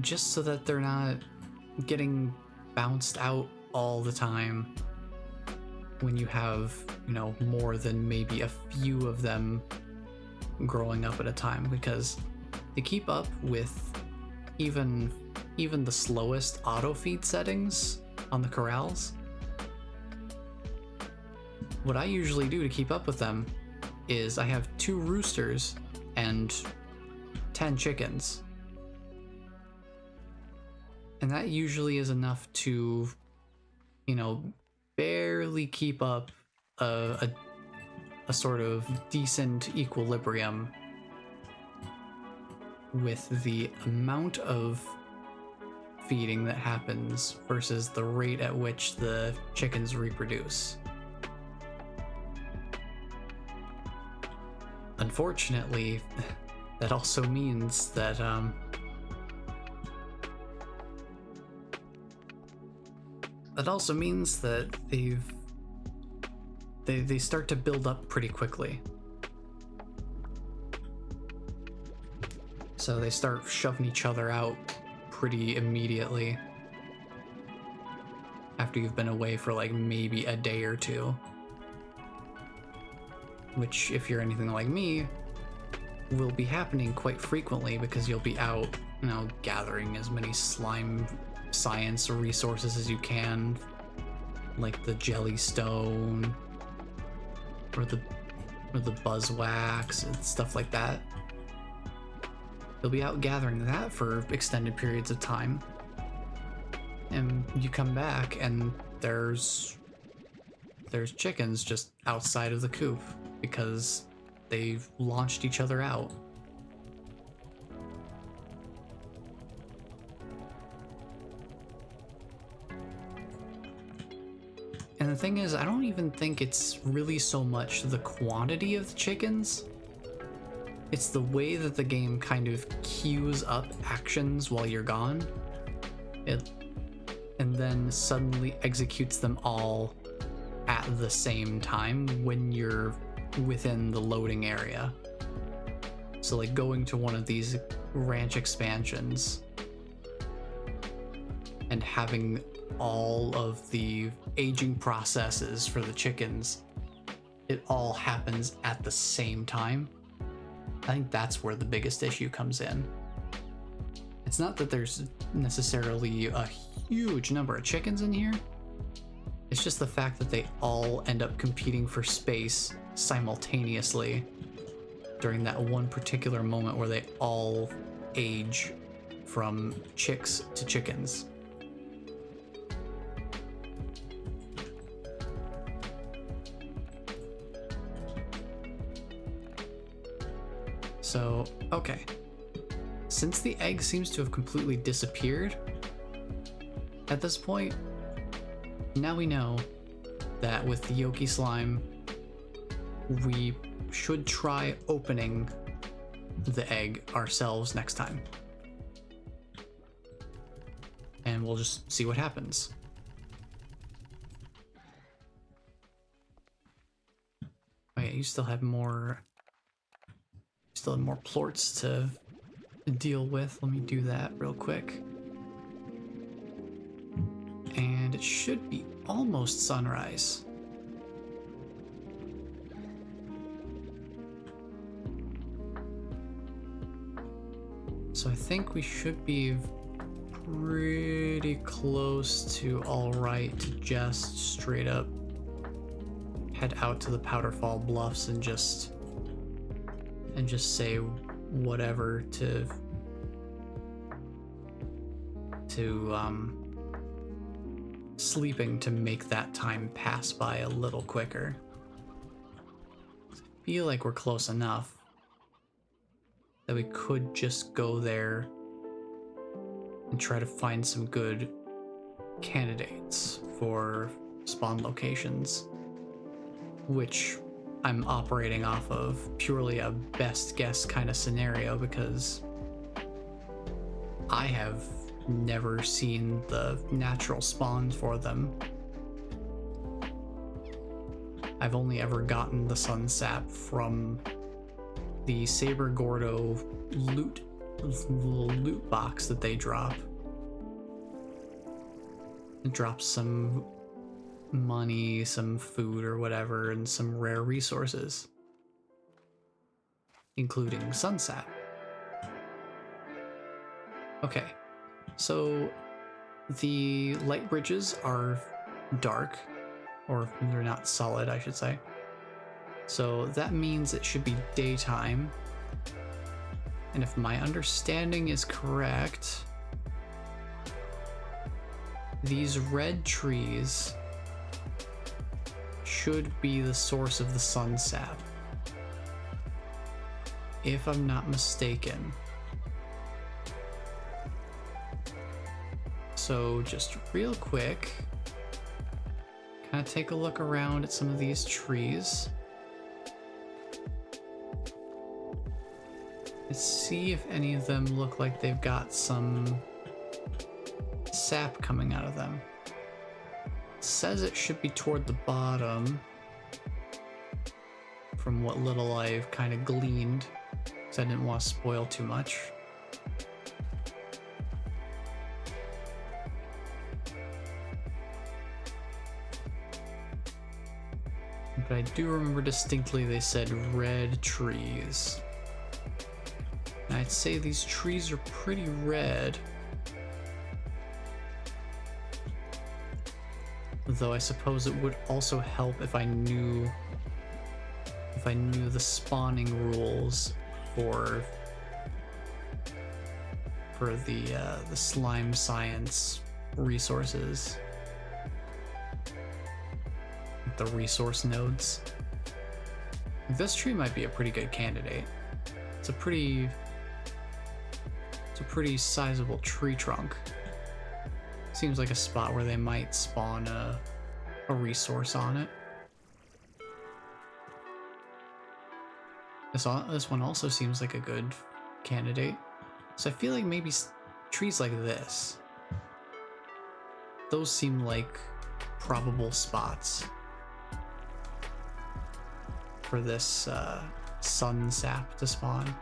Just so that they're not getting bounced out all the time when you have, you know, more than maybe a few of them growing up at a time, because to keep up with even the slowest auto feed settings on the corrals, what I usually do to keep up with them is I have 2 roosters and 10 chickens. And that usually is enough to, you know, barely keep up a sort of decent equilibrium with the amount of feeding that happens versus the rate at which the chickens reproduce. Unfortunately, that also means that they start to build up pretty quickly. So they start shoving each other out pretty immediately after you've been away for like maybe a day or two. Which, if you're anything like me, will be happening quite frequently because you'll be out, you know, gathering as many slime science resources as you can, like the jellystone or the buzzwax and stuff like that. You'll be out gathering that for extended periods of time, and you come back and there's chickens just outside of the coop because they've launched each other out. And the thing is, I don't even think it's really so much the quantity of the chickens. It's the way that the game kind of queues up actions while you're gone. And then suddenly executes them all at the same time when you're within the loading area. So like going to one of these ranch expansions and having all of the aging processes for the chickens, it all happens at the same time. I think that's where the biggest issue comes in. It's not that there's necessarily a huge number of chickens in here. It's just the fact that they all end up competing for space simultaneously during that one particular moment where they all age from chicks to chickens. So, okay. Since the egg seems to have completely disappeared at this point, now we know that with the Yolky Slime, we should try opening the egg ourselves next time. And we'll just see what happens. Oh yeah, you still have more plorts to deal with. Let me do that real quick. And it should be almost sunrise. So I think we should be pretty close to all right to just straight up head out to the Powderfall Bluffs and just say whatever to sleeping to make that time pass by a little quicker. I feel like we're close enough that we could just go there and try to find some good candidates for spawn locations, which I'm operating off of purely a best guess kind of scenario because I have never seen the natural spawns for them. I've only ever gotten the sun sap from the Saber Gordo loot box that they drop. It drops some money, some food or whatever, and some rare resources, including sunsap. Okay, so the light bridges are dark, or they're not solid, I should say. So that means it should be daytime. And if my understanding is correct, these red trees should be the source of the sun sap, if I'm not mistaken. So just real quick, kind of take a look around at some of these trees. Let's see if any of them look like they've got some sap coming out of them. It says it should be toward the bottom from what little I've kind of gleaned, because I didn't want to spoil too much. But I do remember distinctly they said red trees. And I'd say these trees are pretty red. Though I suppose it would also help if I knew the spawning rules for the slime science resources. The resource nodes. This tree might be a pretty good candidate. It's a pretty sizable tree trunk. Seems like a spot where they might spawn a resource on it. This one also seems like a good candidate. So I feel like maybe trees like this, those seem like probable spots for this sun sap to spawn.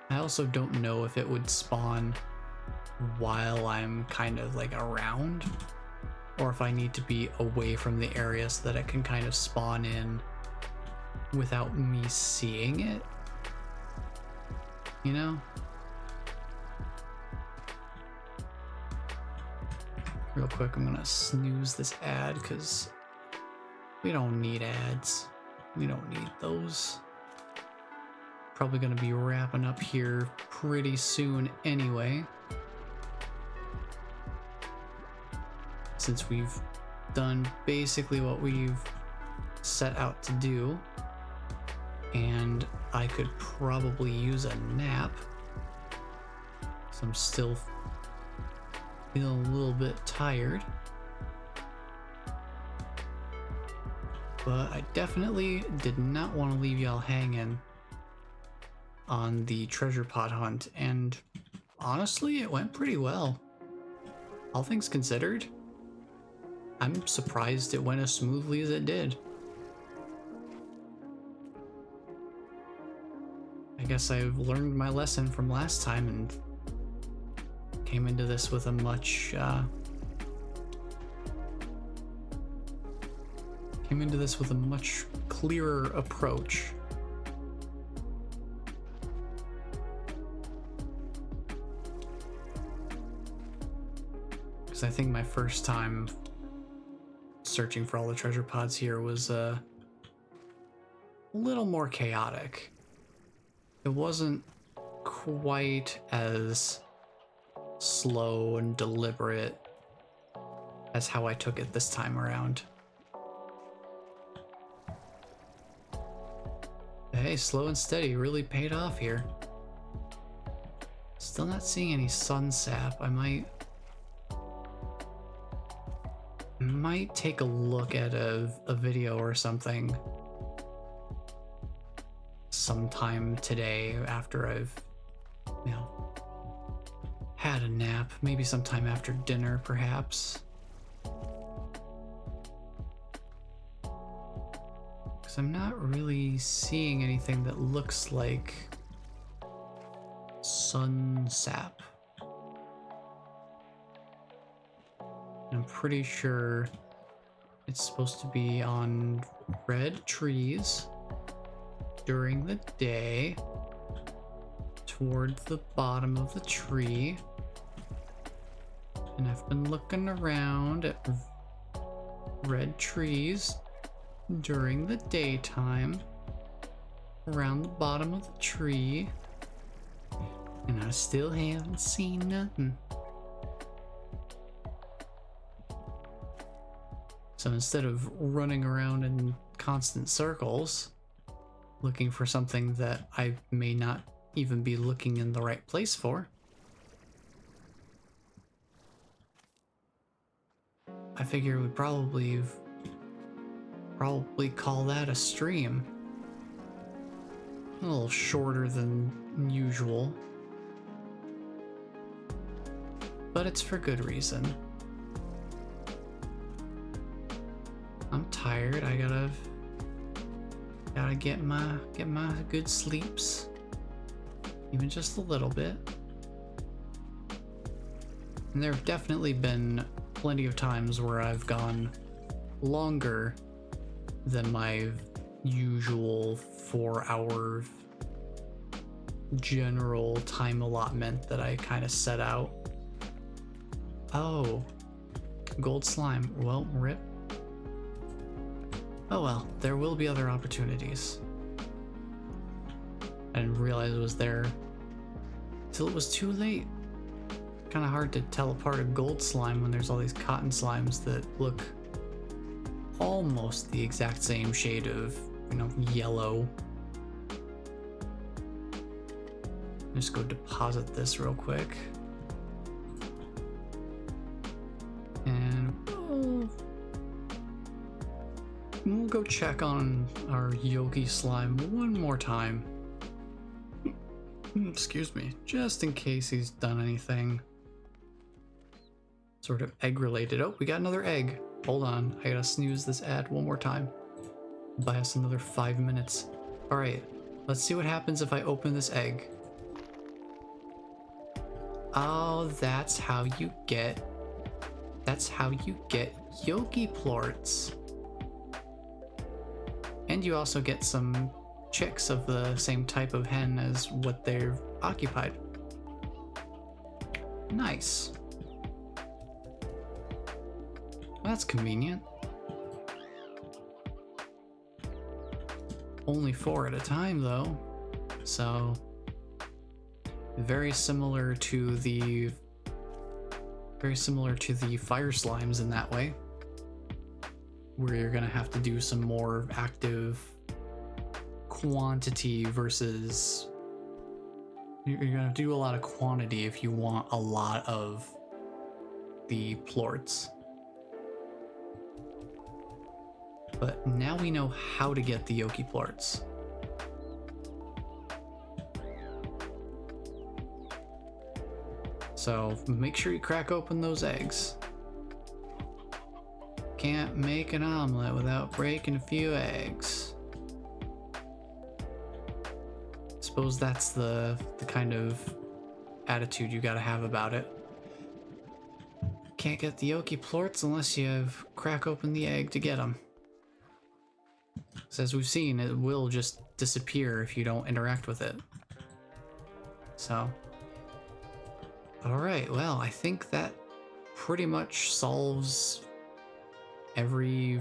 I also don't know if it would spawn while I'm kind of like around, or if I need to be away from the area so that it can kind of spawn in without me seeing it, you know? Real quick, I'm gonna snooze this ad because we don't need ads. We don't need those. Probably gonna be wrapping up here pretty soon anyway, since we've done basically what we've set out to do, and I could probably use a nap, so I'm still feeling a little bit tired, but I definitely did not want to leave y'all hanging on the treasure pot hunt, and honestly it went pretty well, all things considered. I'm surprised it went as smoothly as it did. I guess I've learned my lesson from last time and came into this with a much clearer approach. Because I think my first time searching for all the treasure pods here was a little more chaotic. It wasn't quite as slow and deliberate as how I took it this time around. Hey, slow and steady really paid off here. Still not seeing any sun sap. I might take a look at a video or something sometime today after I've, you know, had a nap. Maybe sometime after dinner, perhaps. Because I'm not really seeing anything that looks like sun sap. I'm pretty sure it's supposed to be on red trees during the day toward the bottom of the tree. And I've been looking around at red trees during the daytime around the bottom of the tree, and I still haven't seen nothing. So instead of running around in constant circles looking for something that I may not even be looking in the right place for, I figure we'd probably call that a stream. A little shorter than usual, but it's for good reason. I'm tired. I gotta get my good sleeps, even just a little bit. And there have definitely been plenty of times where I've gone longer than my usual 4-hour general time allotment that I kind of set out. Oh, gold slime. Well, rip. Oh well, there will be other opportunities. I didn't realize it was there till it was too late. Kind of hard to tell apart a gold slime when there's all these cotton slimes that look almost the exact same shade of, you know, yellow. Just go deposit this real quick. And we'll go check on our Yolky Slime one more time. Excuse me, just in case he's done anything sort of egg related. Oh, we got another egg. Hold on, I gotta snooze this ad one more time. Buy us another 5 minutes. All right, let's see what happens if I open this egg. Oh, that's how you get Yolky plorts. And you also get some chicks of the same type of hen as what they're occupied. Nice. Well, that's convenient. Only 4 at a time though, so very similar to the fire slimes in that way, where you're gonna have to do some more active quantity versus you're gonna do a lot of quantity if you want a lot of the plorts. But now we know how to get the Yolky plorts. So make sure you crack open those eggs. Can't make an omelet without breaking a few eggs. Suppose that's the kind of attitude you gotta have about it. Can't get the Yolky plorts unless you crack open the egg to get them. So as we've seen, it will just disappear if you don't interact with it. So, all right, well, I think that pretty much solves every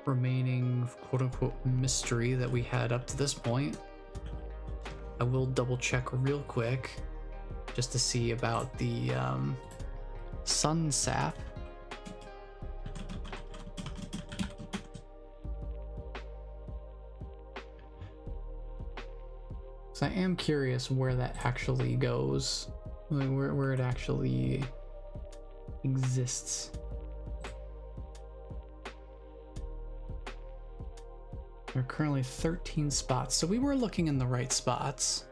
remaining quote-unquote mystery that we had up to this point. I will double check real quick just to see about the sun sap. So I am curious where that actually goes, like where it actually exists. There are currently 13 spots, so we were looking in the right spots.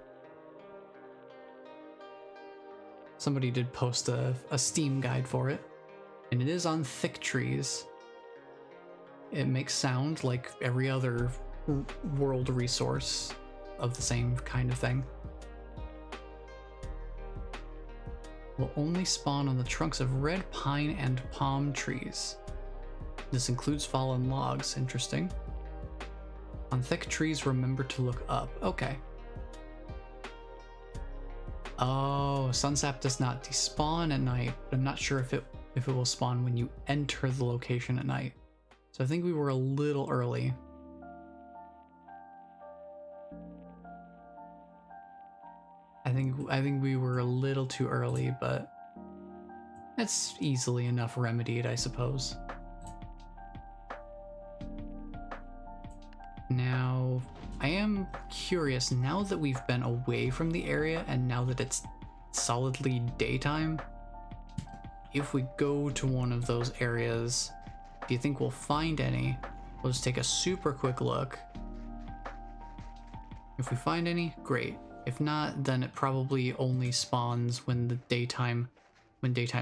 Somebody did post a Steam guide for it, and it is on thick trees. It makes sound like every other world resource of the same kind of thing. Will only spawn on the trunks of red pine and palm trees. This includes fallen logs. Interesting. On thick trees, remember to look up. Okay. Oh, sunsap does not despawn at night, but I'm not sure if it will spawn when you enter the location at night. So I think we were a little early. I think we were a little too early, but that's easily enough remedied, I suppose. Now, I am curious, now that we've been away from the area and now that it's solidly daytime, if we go to one of those areas, do you think we'll find any? We'll just take a super quick look. If we find any, great. If not, then it probably only spawns when daytime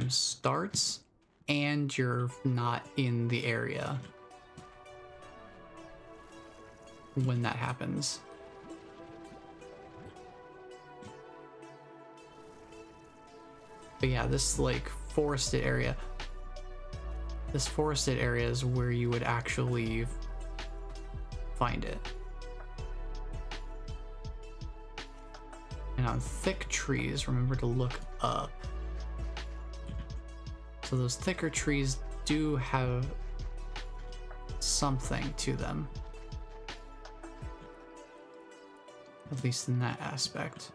starts and you're not in the area when that happens. But yeah, this like forested area. This forested area is where you would actually find it. And on thick trees, remember to look up. So those thicker trees do have something to them. At least in that aspect.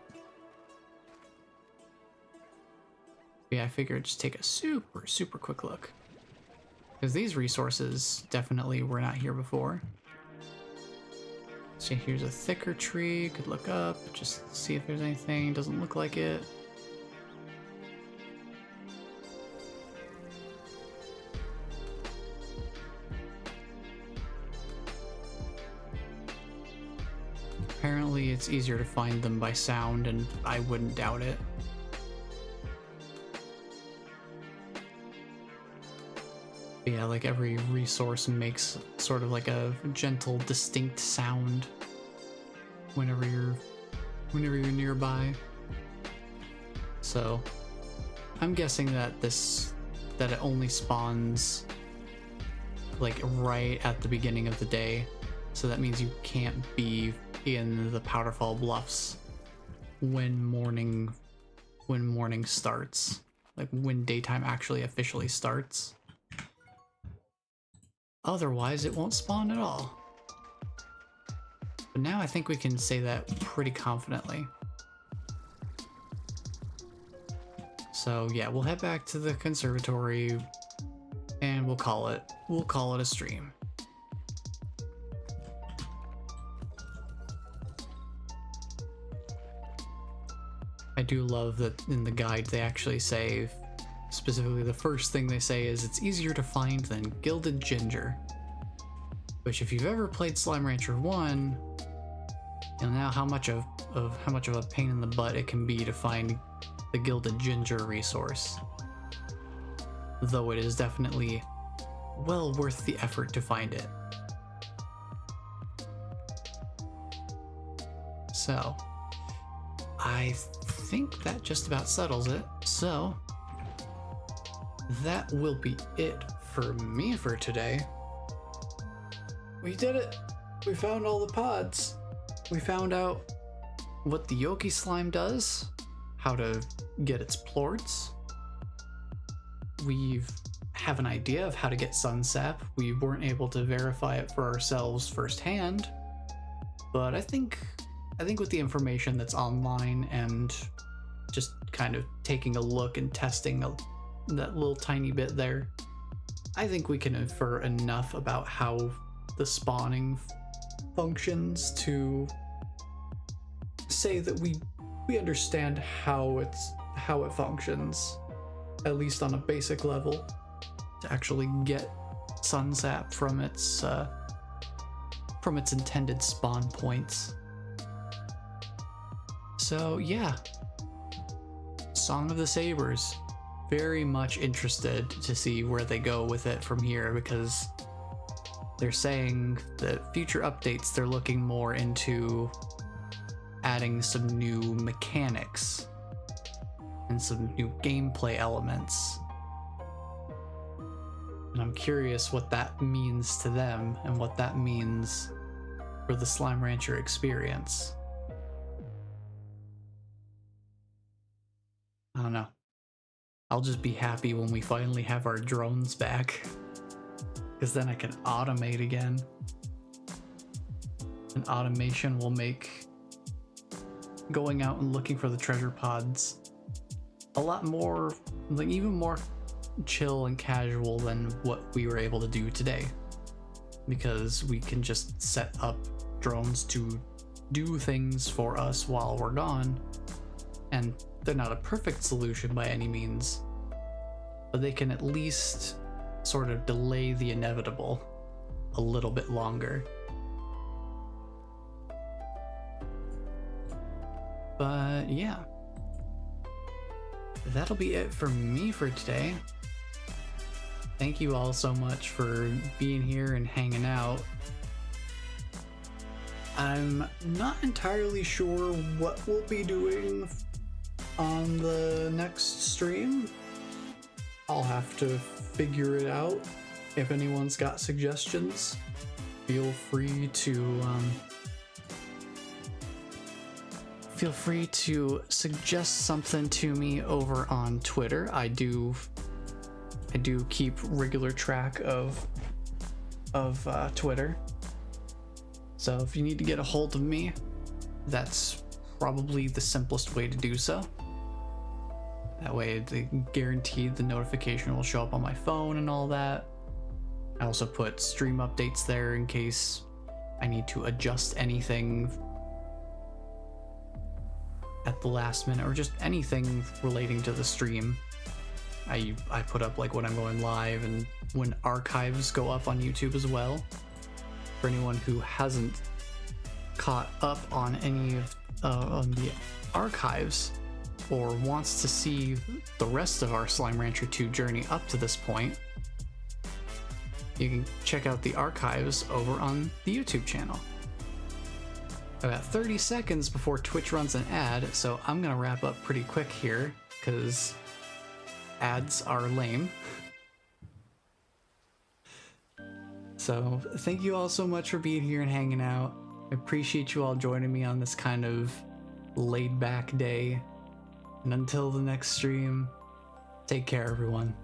Yeah, I figured just take a super quick look. Because these resources definitely were not here before. So here's a thicker tree, could look up, just see if there's anything, doesn't look like it. Apparently it's easier to find them by sound, and I wouldn't doubt it. But yeah, like every resource makes sort of like a gentle, distinct sound whenever you're nearby. So I'm guessing that it only spawns like right at the beginning of the day. So that means you can't be in the Powderfall Bluffs when morning starts, like when daytime actually officially starts. Otherwise, it won't spawn at all. But now I think we can say that pretty confidently. So yeah, we'll head back to the conservatory and we'll call it a stream. I do love that in the guide they actually say, specifically the first thing they say is it's easier to find than Gilded Ginger. Which if you've ever played Slime Rancher 1, you'll know how much of a pain in the butt it can be to find the Gilded Ginger resource. Though it is definitely well worth the effort to find it. So, I think that just about settles it. So, that will be it for me for today. We did it! We found all the pods. We found out what the Yolky Slime does, how to get its plorts, we have an idea of how to get Sunsap. We weren't able to verify it for ourselves firsthand, but I think with the information that's online and just kind of taking a look and testing that little tiny bit there, I think we can infer enough about how the spawning functions to say that we understand how it functions, at least on a basic level, to actually get Sunsap from its intended spawn points. So yeah, Song of the Sabers. Very much interested to see where they go with it from here, because they're saying that future updates they're looking more into adding some new mechanics and some new gameplay elements. And I'm curious what that means to them and what that means for the Slime Rancher experience. I don't know. I'll just be happy when we finally have our drones back, because then I can automate again. And automation will make going out and looking for the treasure pods a lot more, like even more chill and casual than what we were able to do today, because we can just set up drones to do things for us while we're gone. And they're not a perfect solution by any means, but they can at least sort of delay the inevitable a little bit longer. But yeah, that'll be it for me for today. Thank you all so much for being here and hanging out. I'm not entirely sure what we'll be doing on the next stream. I'll have to figure it out. If anyone's got suggestions, feel free to suggest something to me over on Twitter. I do keep regular track of Twitter, so if you need to get a hold of me, that's probably the simplest way to do so. That way, they guaranteed the notification will show up on my phone and all that. I also put stream updates there in case I need to adjust anything at the last minute, or just anything relating to the stream. I put up like when I'm going live and when archives go up on YouTube as well. For anyone who hasn't caught up on any of on the archives, or wants to see the rest of our Slime Rancher 2 journey up to this point, you can check out the archives over on the YouTube channel. About 30 seconds before Twitch runs an ad, so I'm gonna wrap up pretty quick here, because ads are lame. So thank you all so much for being here and hanging out. I appreciate you all joining me on this kind of laid-back day. And until the next stream, take care, everyone.